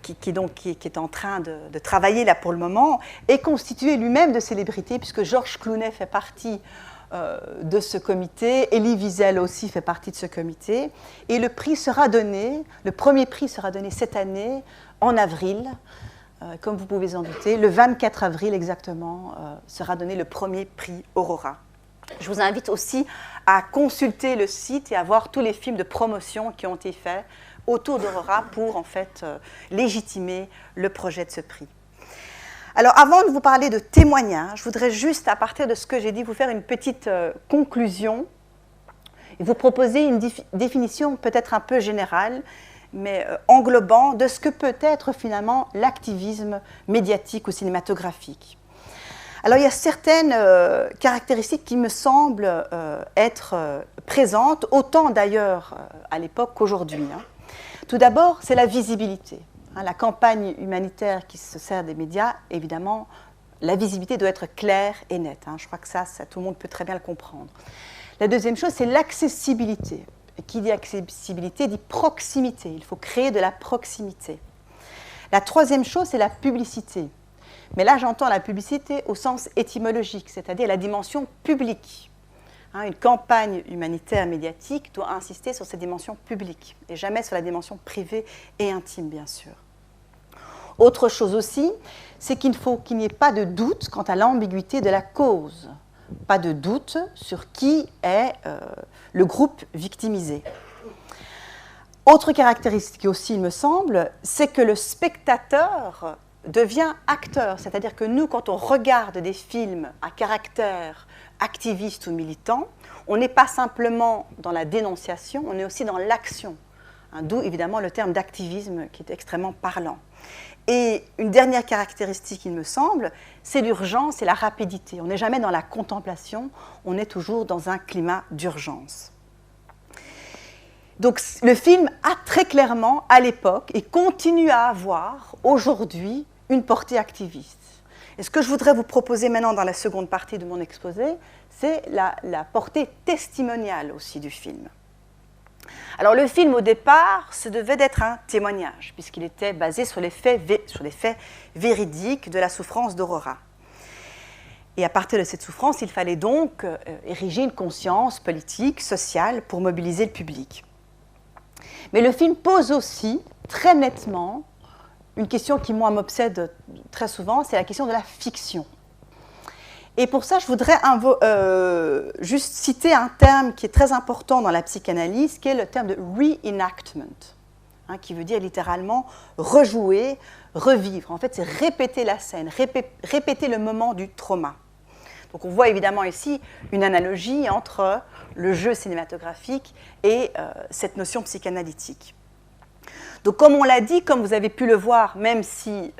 qui est en train de travailler là pour le moment est constitué lui-même de célébrités, puisque Georges Clooney fait partie de ce comité, Elie Wiesel aussi fait partie de ce comité, et le premier prix sera donné cette année en avril, comme vous pouvez en douter, le 24 avril exactement sera donné le premier prix Aurora. Je vous invite aussi à consulter le site et à voir tous les films de promotion qui ont été faits autour d'Aurora pour en fait légitimer le projet de ce prix. Alors avant de vous parler de témoignages, je voudrais juste, à partir de ce que j'ai dit, vous faire une petite conclusion et vous proposer une définition peut-être un peu générale, mais englobant de ce que peut être finalement l'activisme médiatique ou cinématographique. Alors il y a certaines caractéristiques qui me semblent être présentes, autant d'ailleurs à l'époque qu'aujourd'hui. Tout d'abord, c'est la visibilité. La campagne humanitaire qui se sert des médias, évidemment, la visibilité doit être claire et nette. Je crois que ça, tout le monde peut très bien le comprendre. La deuxième chose, c'est l'accessibilité. Et qui dit accessibilité dit proximité. Il faut créer de la proximité. La troisième chose, c'est la publicité. Mais là, j'entends la publicité au sens étymologique, c'est-à-dire la dimension publique. Une campagne humanitaire médiatique doit insister sur cette dimension publique et jamais sur la dimension privée et intime, bien sûr. Autre chose aussi, c'est qu'il faut qu'il n'y ait pas de doute quant à l'ambiguïté de la cause, pas de doute sur qui est le groupe victimisé. Autre caractéristique aussi, il me semble, c'est que le spectateur devient acteur, c'est-à-dire que nous, quand on regarde des films à caractère activiste ou militant, on n'est pas simplement dans la dénonciation, on est aussi dans l'action, d'où évidemment le terme d'activisme qui est extrêmement parlant. Et une dernière caractéristique, il me semble, c'est l'urgence et la rapidité. On n'est jamais dans la contemplation, on est toujours dans un climat d'urgence. Donc le film a très clairement, à l'époque, et continue à avoir aujourd'hui une portée activiste. Et ce que je voudrais vous proposer maintenant dans la seconde partie de mon exposé, c'est la portée testimoniale aussi du film. Alors le film, au départ, se devait d'être un témoignage, puisqu'il était basé sur les faits véridiques de la souffrance d'Aurora. Et à partir de cette souffrance, il fallait donc ériger une conscience politique, sociale, pour mobiliser le public. Mais le film pose aussi, très nettement, une question qui, moi, m'obsède très souvent, c'est la question de la fiction. Et pour ça, je voudrais juste citer un terme qui est très important dans la psychanalyse, qui est le terme de reenactment, qui veut dire littéralement rejouer, revivre. En fait, c'est répéter la scène, répéter le moment du trauma. Donc on voit évidemment ici une analogie entre le jeu cinématographique et cette notion psychanalytique. Donc comme on l'a dit, comme vous avez pu le voir, même si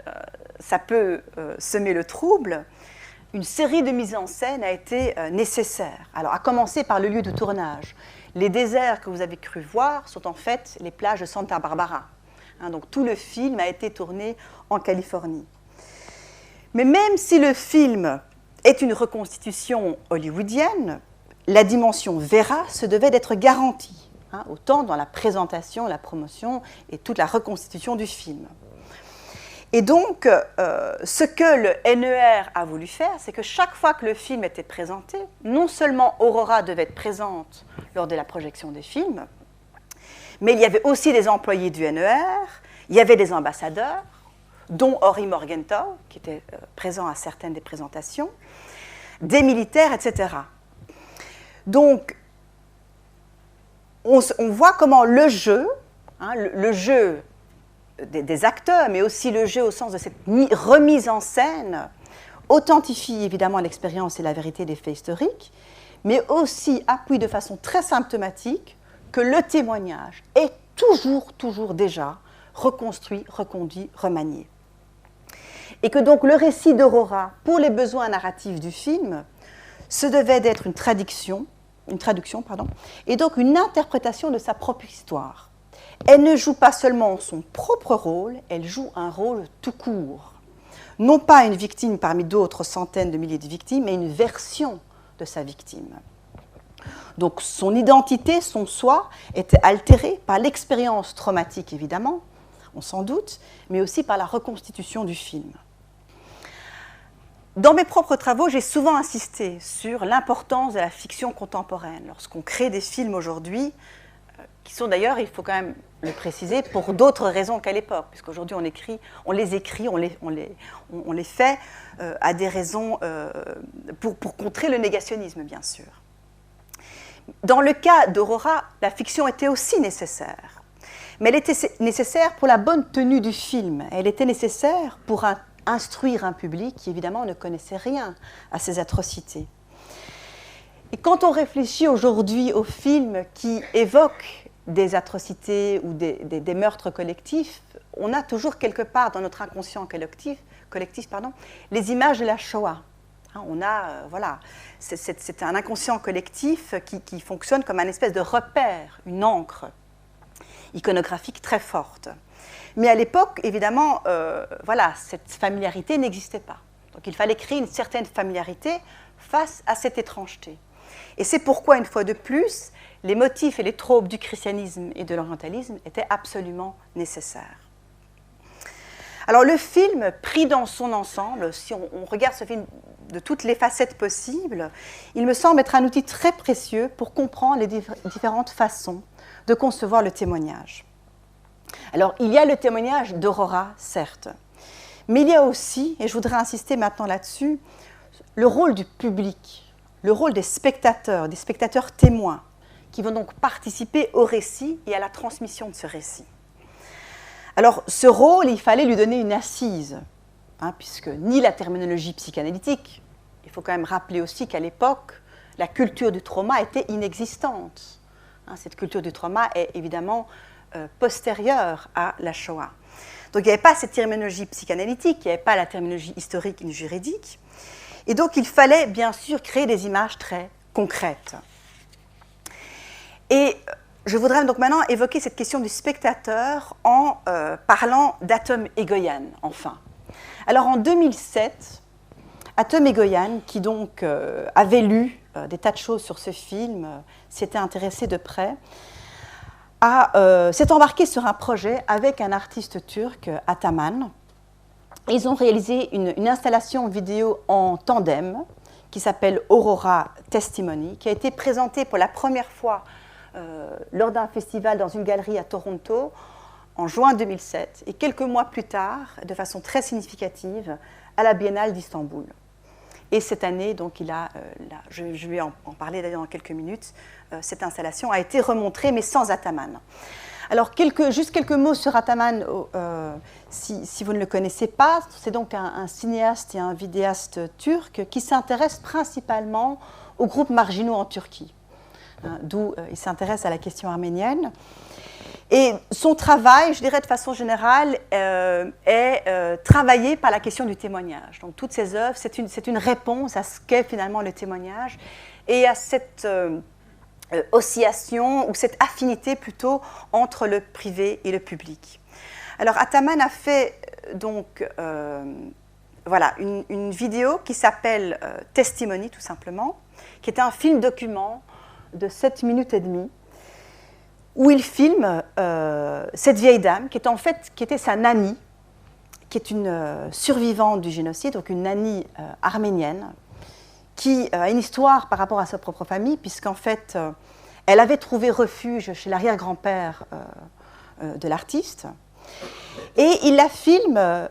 ça peut semer le trouble, une série de mises en scène a été nécessaire. Alors à commencer par le lieu de tournage. Les déserts que vous avez cru voir sont en fait les plages de Santa Barbara. Donc tout le film a été tourné en Californie. Mais même si le film est une reconstitution hollywoodienne, la dimension Vera se devait d'être garantie, autant dans la présentation, la promotion et toute la reconstitution du film. Et donc, ce que le NER a voulu faire, c'est que chaque fois que le film était présenté, non seulement Aurora devait être présente lors de la projection des films, mais il y avait aussi des employés du NER Il y avait des ambassadeurs, dont Henri Morgenthau, qui était présent à certaines des présentations, des militaires, etc. Donc, on voit comment le jeu, le jeu des acteurs, mais aussi le jeu au sens de cette remise en scène, authentifie évidemment l'expérience et la vérité des faits historiques, mais aussi appuie de façon très symptomatique que le témoignage est toujours déjà reconstruit, reconduit, remanié. Et que donc le récit d'Aurora, pour les besoins narratifs du film, se devait d'être une traduction, et donc une interprétation de sa propre histoire. Elle ne joue pas seulement son propre rôle, elle joue un rôle tout court. Non pas une victime parmi d'autres centaines de milliers de victimes, mais une version de sa victime. Donc son identité, son soi, était altéré par l'expérience traumatique, évidemment, on s'en doute, mais aussi par la reconstitution du film. Dans mes propres travaux, j'ai souvent insisté sur l'importance de la fiction contemporaine. Lorsqu'on crée des films aujourd'hui, qui sont d'ailleurs, il faut quand même le préciser, pour d'autres raisons qu'à l'époque, puisqu'aujourd'hui on les écrit, on les fait à des raisons pour contrer le négationnisme, bien sûr. Dans le cas d'Aurora, la fiction était aussi nécessaire, mais elle était nécessaire pour la bonne tenue du film. Elle était nécessaire pour instruire un public qui, évidemment, ne connaissait rien à ces atrocités. Et quand on réfléchit aujourd'hui aux films qui évoquent des atrocités ou des meurtres collectifs, on a toujours quelque part dans notre inconscient collectif les images de la Shoah. C'est un inconscient collectif qui fonctionne comme un espèce de repère, une encre iconographique très forte. Mais à l'époque, évidemment, cette familiarité n'existait pas. Donc il fallait créer une certaine familiarité face à cette étrangeté. Et c'est pourquoi, une fois de plus, les motifs et les tropes du christianisme et de l'orientalisme étaient absolument nécessaires. Alors le film, pris dans son ensemble, si on regarde ce film de toutes les facettes possibles, il me semble être un outil très précieux pour comprendre les différentes façons de concevoir le témoignage. Alors il y a le témoignage d'Aurora, certes, mais il y a aussi, et je voudrais insister maintenant là-dessus, le rôle du public, le rôle des spectateurs témoins, qui vont donc participer au récit et à la transmission de ce récit. Alors, ce rôle, il fallait lui donner une assise, puisque ni la terminologie psychanalytique, il faut quand même rappeler aussi qu'à l'époque, la culture du trauma était inexistante. Cette culture du trauma est évidemment postérieure à la Shoah. Donc, il n'y avait pas cette terminologie psychanalytique, il n'y avait pas la terminologie historique ni juridique, et donc il fallait bien sûr créer des images très concrètes. Et je voudrais donc maintenant évoquer cette question du spectateur en parlant d'Atom Egoyan, enfin. Alors en 2007, Atom Egoyan, qui donc avait lu des tas de choses sur ce film, s'était intéressé de près, s'est embarqué sur un projet avec un artiste turc, Ataman. Ils ont réalisé une installation vidéo en tandem qui s'appelle Aurora Testimony, qui a été présentée pour la première fois lors d'un festival dans une galerie à Toronto en juin 2007 et quelques mois plus tard, de façon très significative, à la Biennale d'Istanbul. Et cette année, donc, je vais en parler d'ailleurs dans quelques minutes, cette installation a été remontrée, mais sans Ataman. Alors, juste quelques mots sur Ataman, si vous ne le connaissez pas. C'est donc un cinéaste et un vidéaste turc qui s'intéresse principalement aux groupes marginaux en Turquie, d'où il s'intéresse à la question arménienne. Et son travail, je dirais de façon générale, est travaillé par la question du témoignage. Donc toutes ses œuvres, c'est une réponse à ce qu'est finalement le témoignage et à cette oscillation ou cette affinité plutôt entre le privé et le public. Alors Ataman a fait donc une vidéo qui s'appelle Testimony tout simplement, qui est un film document de 7 minutes et demie, où il filme cette vieille dame qui était sa nanny, qui est une survivante du génocide, donc une nanny arménienne, qui a une histoire par rapport à sa propre famille, puisqu'en fait, elle avait trouvé refuge chez l'arrière-grand-père de l'artiste. Et il la filme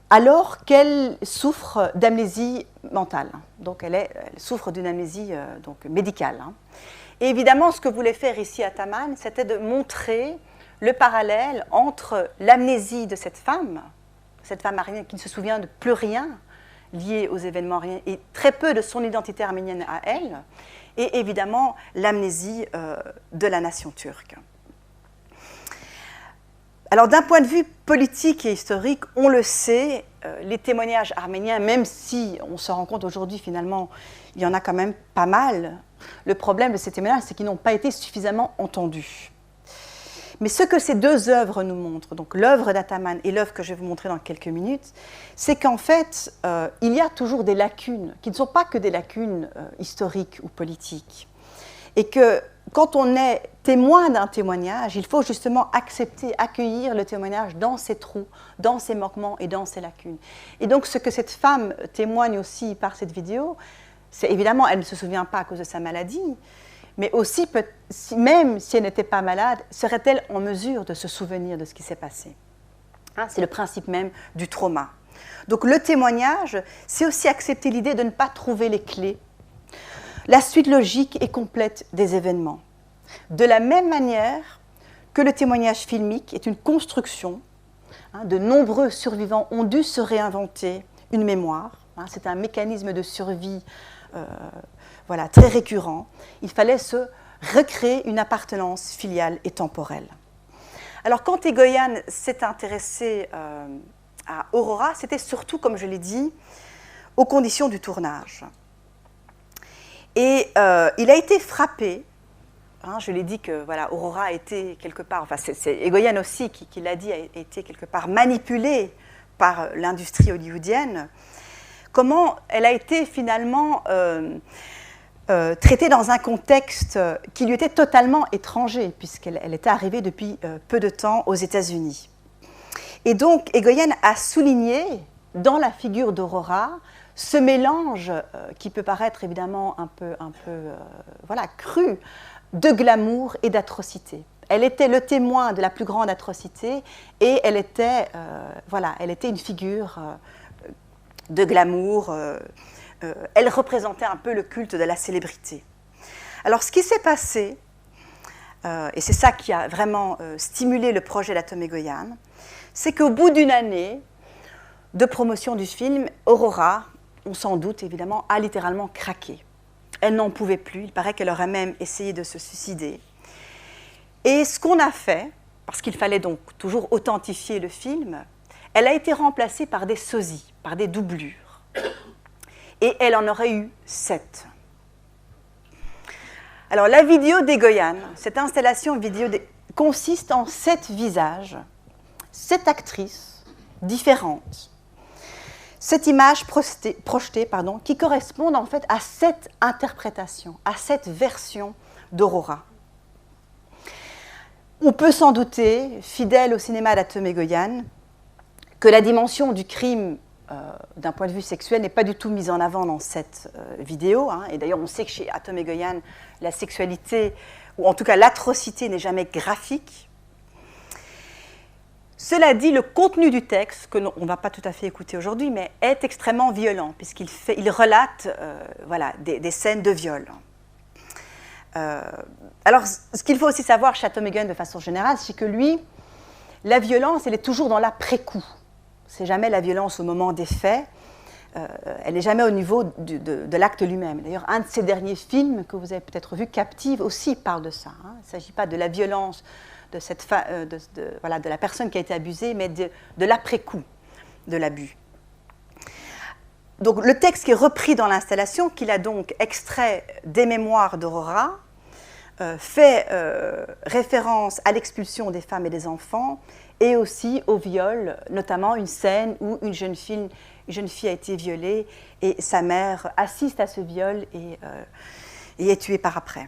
alors qu'elle souffre d'amnésie mentale. Donc elle souffre d'une amnésie donc médicale. Hein. Et évidemment, ce que voulait faire ici Ataman, c'était de montrer le parallèle entre l'amnésie de cette femme arménienne qui ne se souvient de plus rien lié aux événements arméniens et très peu de son identité arménienne à elle, et évidemment l'amnésie de la nation turque. Alors d'un point de vue politique et historique, on le sait, les témoignages arméniens, même si on se rend compte aujourd'hui finalement, il y en a quand même pas mal, le problème de ces témoignages, c'est qu'ils n'ont pas été suffisamment entendus. Mais ce que ces deux œuvres nous montrent, donc l'œuvre d'Ataman et l'œuvre que je vais vous montrer dans quelques minutes, c'est qu'en fait, il y a toujours des lacunes, qui ne sont pas que des lacunes historiques ou politiques. Et que quand on est témoin d'un témoignage, il faut justement accepter, accueillir le témoignage dans ses trous, dans ses manquements et dans ses lacunes. Et donc ce que cette femme témoigne aussi par cette vidéo, c'est évidemment, elle ne se souvient pas à cause de sa maladie, mais aussi, même si elle n'était pas malade, serait-elle en mesure de se souvenir de ce qui s'est passé? Hein, c'est le principe même du trauma. Donc le témoignage, c'est aussi accepter l'idée de ne pas trouver les clés, la suite logique et complète des événements. De la même manière que le témoignage filmique est une construction, hein, de nombreux survivants ont dû se réinventer une mémoire, hein, c'est un mécanisme de survie voilà, très récurrent, il fallait se recréer une appartenance filiale et temporelle. Alors quand Egoyan s'est intéressé à Aurora, c'était surtout, comme je l'ai dit, aux conditions du tournage. Et il a été frappé, hein, je l'ai dit que voilà, Aurora a été quelque part, enfin c'est Egoyan aussi qui l'a dit, a été quelque part manipulée par l'industrie hollywoodienne, comment elle a été finalement traitée dans un contexte qui lui était totalement étranger, puisqu'elle était arrivée depuis peu de temps aux États-Unis. Et donc, Egoyan a souligné, dans la figure d'Aurora, ce mélange qui peut paraître évidemment un peu voilà, cru, de glamour et d'atrocité. Elle était le témoin de la plus grande atrocité et elle était une figure de glamour. Elle représentait un peu le culte de la célébrité. Alors, ce qui s'est passé, et c'est ça qui a vraiment stimulé le projet d'Atom Egoyan, c'est qu'au bout d'une année de promotion du film, Aurora, on s'en doute évidemment, a littéralement craqué. Elle n'en pouvait plus, il paraît qu'elle aurait même essayé de se suicider. Et ce qu'on a fait, parce qu'il fallait donc toujours authentifier le film, elle a été remplacée par des sosies, par des doublures. Et elle en aurait eu 7. Alors la vidéo d'Egoyan, cette installation vidéo consiste en 7 visages, 7 actrices différentes, 7 images projetées, qui correspondent en fait à 7 interprétations, à 7 versions d'Aurora. On peut s'en douter, fidèle au cinéma d'Atom Egoyan, que la dimension du crime d'un point de vue sexuel n'est pas du tout mise en avant dans cette vidéo. Hein. Et d'ailleurs, on sait que chez Atom Egoyan, la sexualité, ou en tout cas l'atrocité, n'est jamais graphique. Cela dit, le contenu du texte, que on ne va pas tout à fait écouter aujourd'hui, mais est extrêmement violent, puisqu'il relate voilà, des scènes de viol. Alors, ce qu'il faut aussi savoir chez Atom Egoyan de façon générale, c'est que lui, la violence, elle est toujours dans l'après-coup. C'est jamais la violence au moment des faits, elle n'est jamais au niveau de l'acte lui-même. D'ailleurs, un de ses derniers films que vous avez peut-être vu, Captive, aussi parle de ça. Hein. Il ne s'agit pas de la violence de la personne qui a été abusée, mais de l'après-coup de l'abus. Donc le texte qui est repris dans l'installation, qu'il a donc extrait des mémoires d'Aurora, fait référence à l'expulsion des femmes et des enfants, et aussi au viol, notamment une scène où une jeune fille a été violée et sa mère assiste à ce viol et est tuée par après.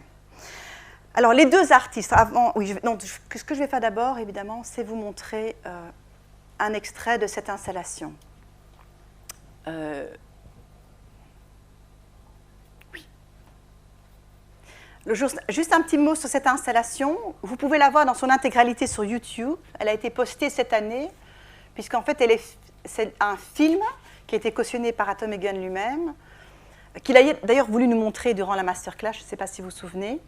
Alors les deux artistes, ce que je vais faire d'abord, évidemment, c'est vous montrer un extrait de cette installation. Juste un petit mot sur cette installation. Vous pouvez la voir dans son intégralité sur YouTube. Elle a été postée cette année. puisqu'en fait, c'est un film qui a été cautionné par Atom Egoyan lui-même, qu'il a d'ailleurs voulu nous montrer durant la masterclass, je ne sais pas si vous vous souvenez.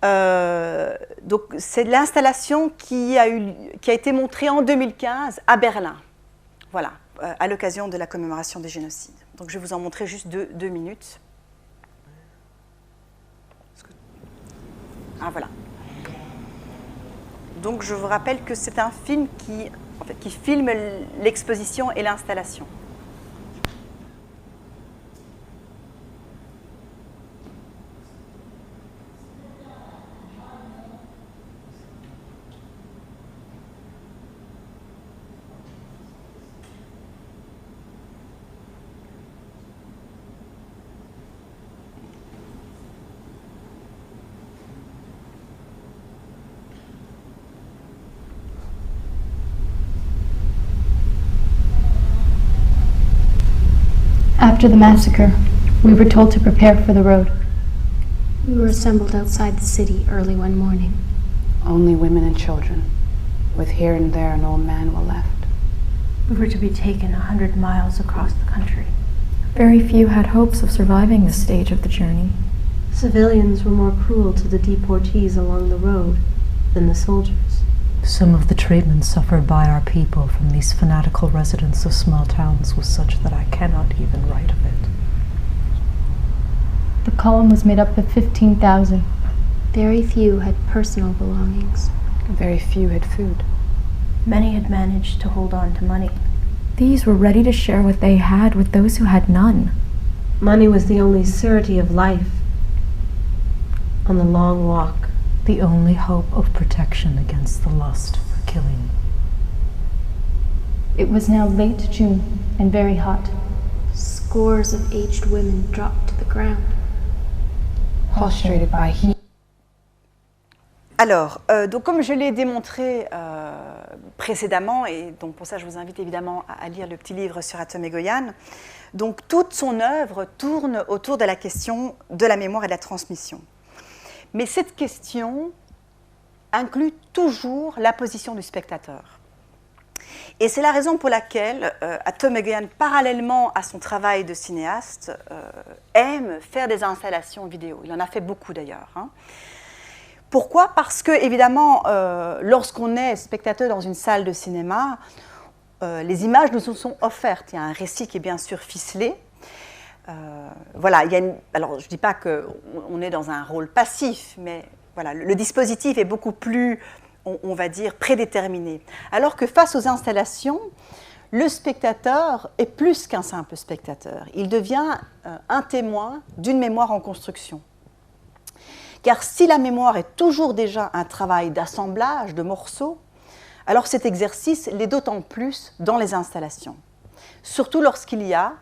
Donc, c'est l'installation qui a été montrée en 2015 à Berlin, voilà, à l'occasion de la commémoration des génocides. Donc, je vais vous en montrer juste deux minutes. Ah, voilà. Donc, je vous rappelle que c'est un film qui filme l'exposition et l'installation. After the massacre, we were told to prepare for the road. We were assembled outside the city early one morning. Only women and children, with here and there an old man were left. We were to be taken 100 miles across the country. Very few had hopes of surviving this stage of the journey. Civilians were more cruel to the deportees along the road than the soldiers. Some of the treatment suffered by our people from these fanatical residents of small towns was such that I cannot even write of it. The column was made up of 15,000. Very few had personal belongings. Very few had food. Many had managed to hold on to money. These were ready to share what they had with those who had none. Money was the only surety of life on the long walk. The only hope of protection against the lust for killing. It was now late June and very hot. Scores of aged women dropped to the ground. Prostrated by heat. Alors, donc comme je l'ai démontré précédemment, et donc pour ça je vous invite évidemment à lire le petit livre sur Atom Egoyan, donc toute son œuvre tourne autour de la question de la mémoire et de la transmission. Mais cette question inclut toujours la position du spectateur. Et c'est la raison pour laquelle Atom Egoyan, parallèlement à son travail de cinéaste, aime faire des installations vidéo. Il en a fait beaucoup d'ailleurs. Hein. Pourquoi ? Parce que, évidemment, lorsqu'on est spectateur dans une salle de cinéma, les images nous sont offertes. Il y a un récit qui est bien sûr ficelé. Voilà, alors je ne dis pas qu'on est dans un rôle passif, mais voilà, le dispositif est beaucoup plus, on va dire, prédéterminé. Alors que face aux installations, le spectateur est plus qu'un simple spectateur. Il devient un témoin d'une mémoire en construction. Car si la mémoire est toujours déjà un travail d'assemblage de morceaux, alors cet exercice l'est d'autant plus dans les installations. Surtout lorsqu'il y a,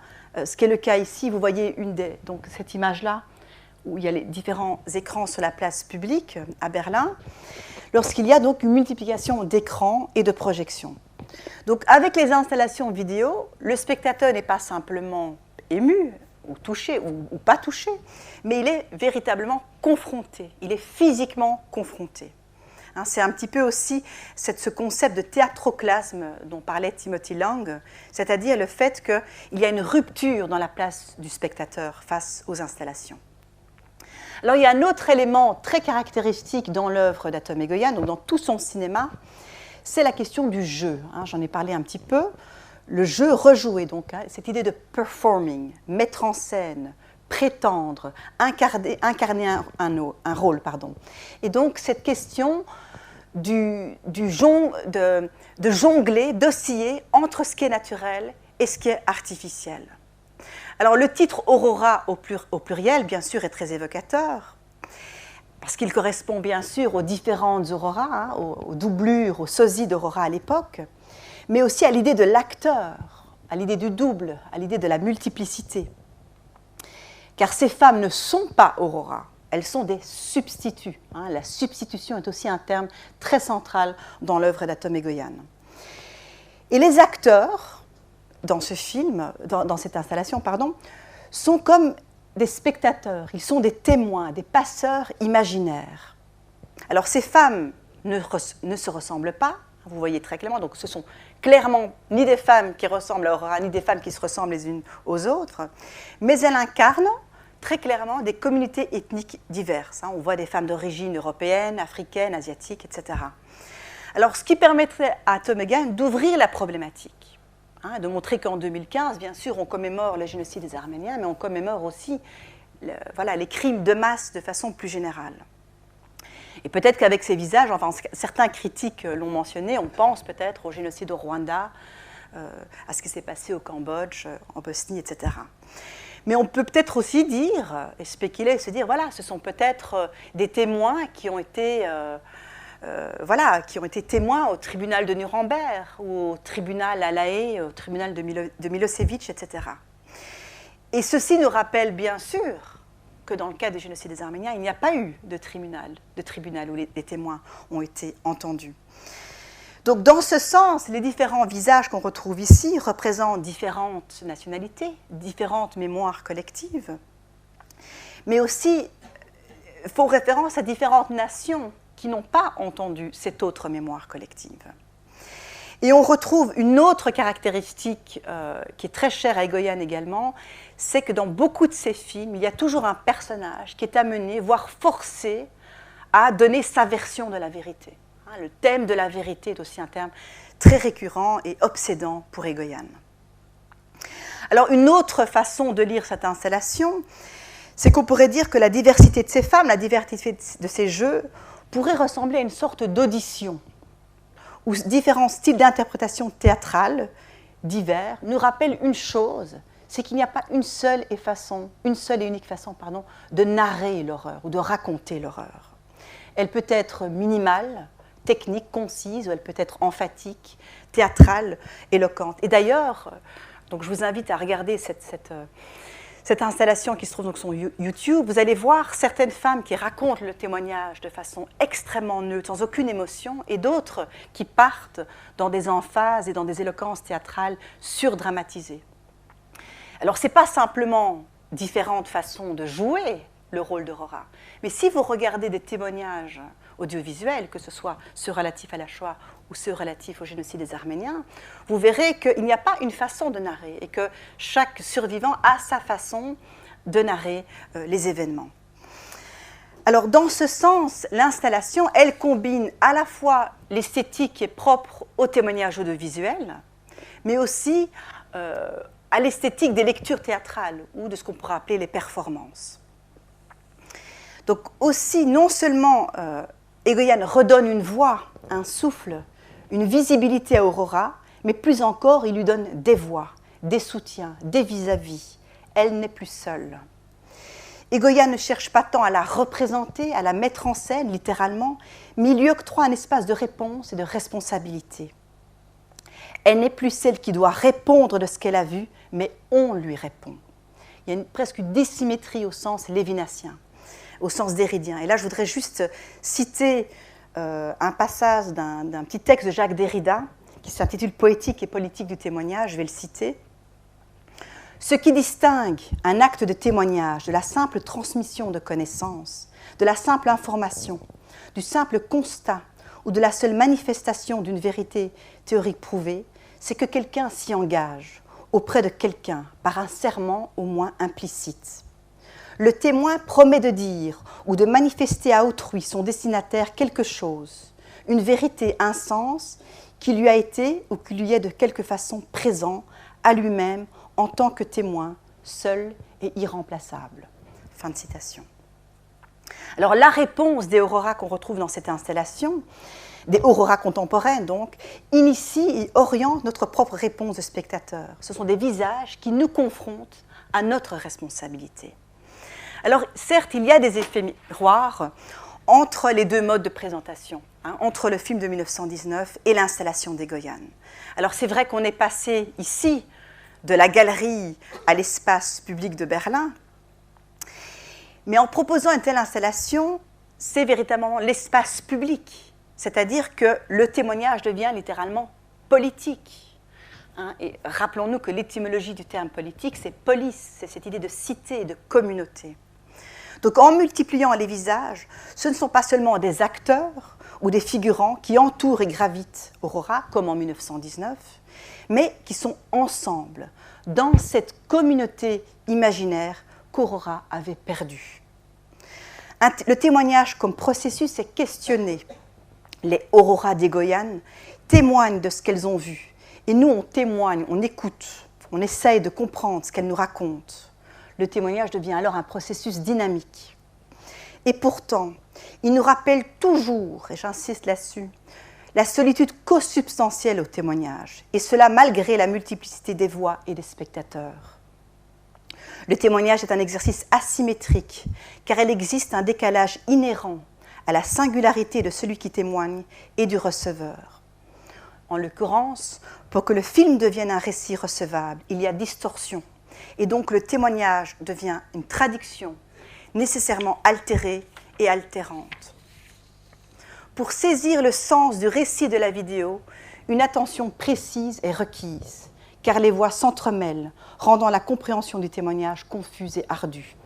ce qui est le cas ici, vous voyez donc cette image-là, où il y a les différents écrans sur la place publique à Berlin, lorsqu'il y a donc une multiplication d'écrans et de projections. Donc avec les installations vidéo, le spectateur n'est pas simplement ému, ou touché, ou pas touché, mais il est véritablement confronté, il est physiquement confronté. Hein, c'est un petit peu aussi ce concept de théâtroclasme dont parlait Timothy Lang, c'est-à-dire le fait qu'il y a une rupture dans la place du spectateur face aux installations. Alors il y a un autre élément très caractéristique dans l'œuvre d'Atom Egoyan, ou dans tout son cinéma, c'est la question du jeu. Hein, j'en ai parlé un petit peu. Le jeu rejoué, donc, hein, cette idée de performing, mettre en scène, prétendre, incarner un rôle. Pardon. Et donc, cette question de jongler, d'osciller entre ce qui est naturel et ce qui est artificiel. Alors, le titre Aurora au pluriel, bien sûr, est très évocateur, parce qu'il correspond bien sûr aux différentes auroras, hein, aux doublures, aux sosies d'aurora à l'époque, mais aussi à l'idée de l'acteur, à l'idée du double, à l'idée de la multiplicité. Car ces femmes ne sont pas Aurora, elles sont des substituts. Hein. La substitution est aussi un terme très central dans l'œuvre d'Atom Egoyan. Et les acteurs, dans ce film, dans cette installation, sont comme des spectateurs, ils sont des témoins, des passeurs imaginaires. Alors ces femmes ne se ressemblent pas, Vous voyez très clairement, donc ce sont clairement ni des femmes qui ressemblent à Aurora, ni des femmes qui se ressemblent les unes aux autres, mais elle incarne très clairement des communautés ethniques diverses. On voit des femmes d'origine européenne, africaine, asiatique, etc. Alors, ce qui permettrait à Tom Egan d'ouvrir la problématique, de montrer qu'en 2015, bien sûr, on commémore le génocide des Arméniens, mais on commémore aussi les crimes de masse de façon plus générale. Et peut-être qu'avec ces visages, enfin, certains critiques l'ont mentionné, on pense peut-être au génocide au Rwanda, à ce qui s'est passé au Cambodge, en Bosnie, etc. Mais on peut peut-être aussi dire, et spéculer, et se dire, voilà, ce sont peut-être des témoins qui ont été témoins au tribunal de Nuremberg, ou au tribunal à La Haye, au tribunal de Milosevic, etc. Et ceci nous rappelle bien sûr que dans le cas du génocide des Arméniens, il n'y a pas eu de tribunal où les témoins ont été entendus. Donc dans ce sens, les différents visages qu'on retrouve ici représentent différentes nationalités, différentes mémoires collectives, mais aussi font référence à différentes nations qui n'ont pas entendu cette autre mémoire collective. Et on retrouve une autre caractéristique qui est très chère à Egoyan également, c'est que dans beaucoup de ses films, il y a toujours un personnage qui est amené, voire forcé, à donner sa version de la vérité. Le thème de la vérité est aussi un terme très récurrent et obsédant pour Egoyan. Alors, une autre façon de lire cette installation, c'est qu'on pourrait dire que la diversité de ces femmes, la diversité de ces jeux, pourrait ressembler à une sorte d'audition, où différents styles d'interprétation théâtrale divers nous rappellent une chose, c'est qu'il n'y a pas une seule et unique façon de narrer l'horreur ou de raconter l'horreur. Elle peut être minimale, technique, concise, ou elle peut être emphatique, théâtrale, éloquente. Et d'ailleurs, donc je vous invite à regarder cette installation qui se trouve donc sur YouTube. Vous allez voir certaines femmes qui racontent le témoignage de façon extrêmement neutre, sans aucune émotion, et d'autres qui partent dans des emphases et dans des éloquences théâtrales surdramatisées. Alors, ce n'est pas simplement différentes façons de jouer le rôle d'Aurora, mais si vous regardez des témoignages audiovisuels, que ce soit ceux relatifs à la Shoah ou ceux relatifs au génocide des Arméniens, vous verrez qu'il n'y a pas une façon de narrer et que chaque survivant a sa façon de narrer les événements. Alors, dans ce sens, l'installation, elle combine à la fois l'esthétique qui est propre au témoignage audiovisuel, mais aussi à l'esthétique des lectures théâtrales ou de ce qu'on pourrait appeler les performances. Donc aussi, non seulement Egoyan redonne une voix, un souffle, une visibilité à Aurora, mais plus encore, il lui donne des voix, des soutiens, des vis-à-vis. Elle n'est plus seule. Egoyan ne cherche pas tant à la représenter, à la mettre en scène, littéralement, mais il lui octroie un espace de réponse et de responsabilité. Elle n'est plus celle qui doit répondre de ce qu'elle a vu, mais on lui répond. Il y a presque une dissymétrie au sens lévinatien, au sens déridien. Et là, je voudrais juste citer un passage d'un petit texte de Jacques Derrida qui s'intitule « Poétique et politique du témoignage », je vais le citer. « Ce qui distingue un acte de témoignage de la simple transmission de connaissances, de la simple information, du simple constat ou de la seule manifestation d'une vérité théorique prouvée, c'est que quelqu'un s'y engage auprès de quelqu'un par un serment au moins implicite. Le témoin promet de dire ou de manifester à autrui, son destinataire, quelque chose, une vérité, un sens qui lui a été ou qui lui est de quelque façon présent à lui-même en tant que témoin, seul et irremplaçable. » Fin de citation. Alors la réponse des auroras qu'on retrouve dans cette installation, des auroras contemporaines donc, initie et oriente notre propre réponse de spectateur. Ce sont des visages qui nous confrontent à notre responsabilité. Alors certes, il y a des effets miroirs entre les deux modes de présentation, entre le film de 1919 et l'installation d'Egoyan. Alors c'est vrai qu'on est passé ici de la galerie à l'espace public de Berlin, mais en proposant une telle installation, c'est véritablement l'espace public, c'est-à-dire que le témoignage devient littéralement politique. Et rappelons-nous que l'étymologie du terme politique, c'est polis, c'est cette idée de cité et de communauté. Donc en multipliant les visages, ce ne sont pas seulement des acteurs ou des figurants qui entourent et gravitent Aurora, comme en 1919, mais qui sont ensemble, dans cette communauté imaginaire qu'Aurora avait perdue. Le témoignage comme processus est questionné. Les Aurora d'Egoyan témoignent de ce qu'elles ont vu. Et nous, on témoigne, on écoute, on essaye de comprendre ce qu'elles nous racontent. Le témoignage devient alors un processus dynamique. Et pourtant, il nous rappelle toujours, et j'insiste là-dessus, la solitude co-substantielle au témoignage, et cela malgré la multiplicité des voix et des spectateurs. Le témoignage est un exercice asymétrique, car il existe un décalage inhérent à la singularité de celui qui témoigne et du receveur. En l'occurrence, pour que le film devienne un récit recevable, il y a distorsion, et donc le témoignage devient une traduction nécessairement altérée et altérante. Pour saisir le sens du récit de la vidéo, une attention précise est requise, car les voix s'entremêlent, rendant la compréhension du témoignage confuse et ardue.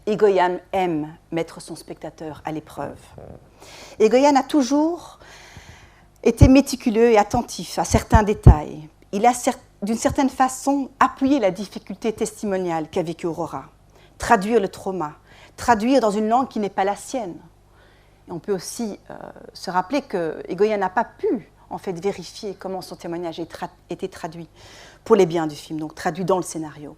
Egoyan aime mettre son spectateur à l'épreuve. Egoyan a toujours été méticuleux et attentif à certains détails. Il a d'une certaine façon appuyé la difficulté testimoniale qu'a vécue Aurora. Traduire le trauma, traduire dans une langue qui n'est pas la sienne. Et on peut aussi se rappeler que Egoyan n'a pas pu en fait vérifier comment son témoignage était traduit pour les biens du film, donc traduit dans le scénario.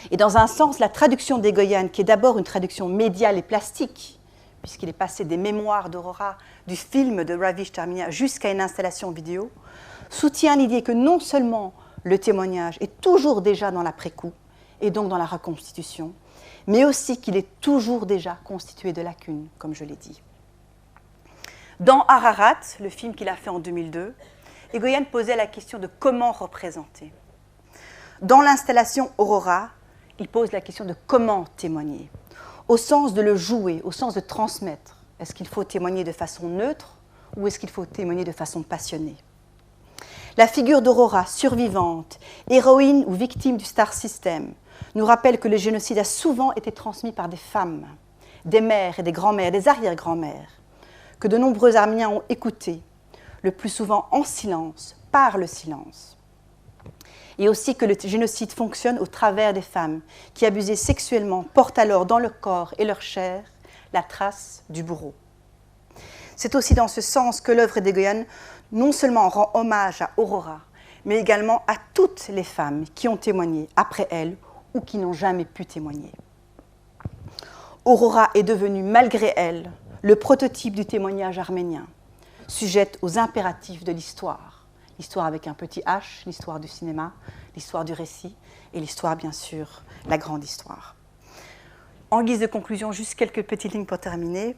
Et dans un sens, la traduction d'Egoyan, qui est d'abord une traduction médiale et plastique, puisqu'il est passé des mémoires d'Aurora, du film de Ravish Tarmiya jusqu'à une installation vidéo, soutient l'idée que non seulement le témoignage est toujours déjà dans l'après-coup, et donc dans la reconstitution, mais aussi qu'il est toujours déjà constitué de lacunes, comme je l'ai dit. Dans Ararat, le film qu'il a fait en 2002, Egoyan posait la question de comment représenter. Dans l'installation Aurora, il pose la question de comment témoigner, au sens de le jouer, au sens de transmettre. Est-ce qu'il faut témoigner de façon neutre ou est-ce qu'il faut témoigner de façon passionnée? La figure d'Aurora, survivante, héroïne ou victime du star system, nous rappelle que le génocide a souvent été transmis par des femmes, des mères et des grands-mères, des arrière-grands-mères, que de nombreux Arméniens ont écouté, le plus souvent en silence, par le silence. Et aussi que le génocide fonctionne au travers des femmes qui, abusées sexuellement, portent alors dans le corps et leur chair la trace du bourreau. C'est aussi dans ce sens que l'œuvre d'Egoyan non seulement rend hommage à Aurora, mais également à toutes les femmes qui ont témoigné après elle ou qui n'ont jamais pu témoigner. Aurora est devenue, malgré elle, le prototype du témoignage arménien, sujette aux impératifs de l'histoire. L'histoire avec un petit H, l'histoire du cinéma, l'histoire du récit et l'histoire, bien sûr, la grande histoire. En guise de conclusion, juste quelques petites lignes pour terminer.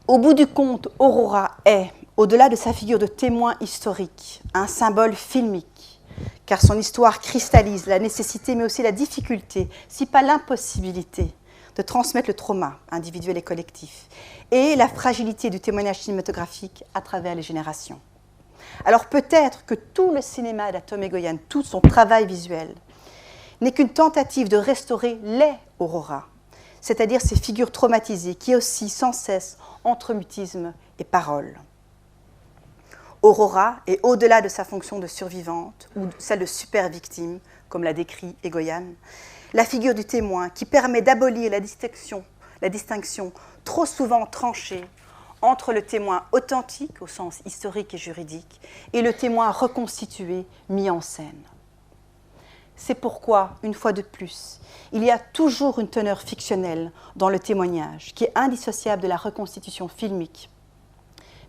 Au bout du compte, Aurora est, au-delà de sa figure de témoin historique, un symbole filmique, car son histoire cristallise la nécessité, mais aussi la difficulté, si pas l'impossibilité, de transmettre le trauma individuel et collectif, et la fragilité du témoignage cinématographique à travers les générations. Alors peut-être que tout le cinéma d'Atom Egoyan, tout son travail visuel, n'est qu'une tentative de restaurer les Aurora, c'est-à-dire ces figures traumatisées qui oscillent sans cesse entre mutisme et parole. Aurora est au-delà de sa fonction de survivante ou celle de super-victime, comme l'a décrit Egoyan, la figure du témoin qui permet d'abolir la distinction trop souvent tranchée entre le témoin authentique au sens historique et juridique et le témoin reconstitué, mis en scène. C'est pourquoi, une fois de plus, il y a toujours une teneur fictionnelle dans le témoignage qui est indissociable de la reconstitution filmique,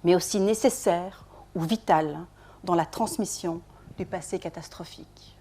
mais aussi nécessaire ou vitale dans la transmission du passé catastrophique.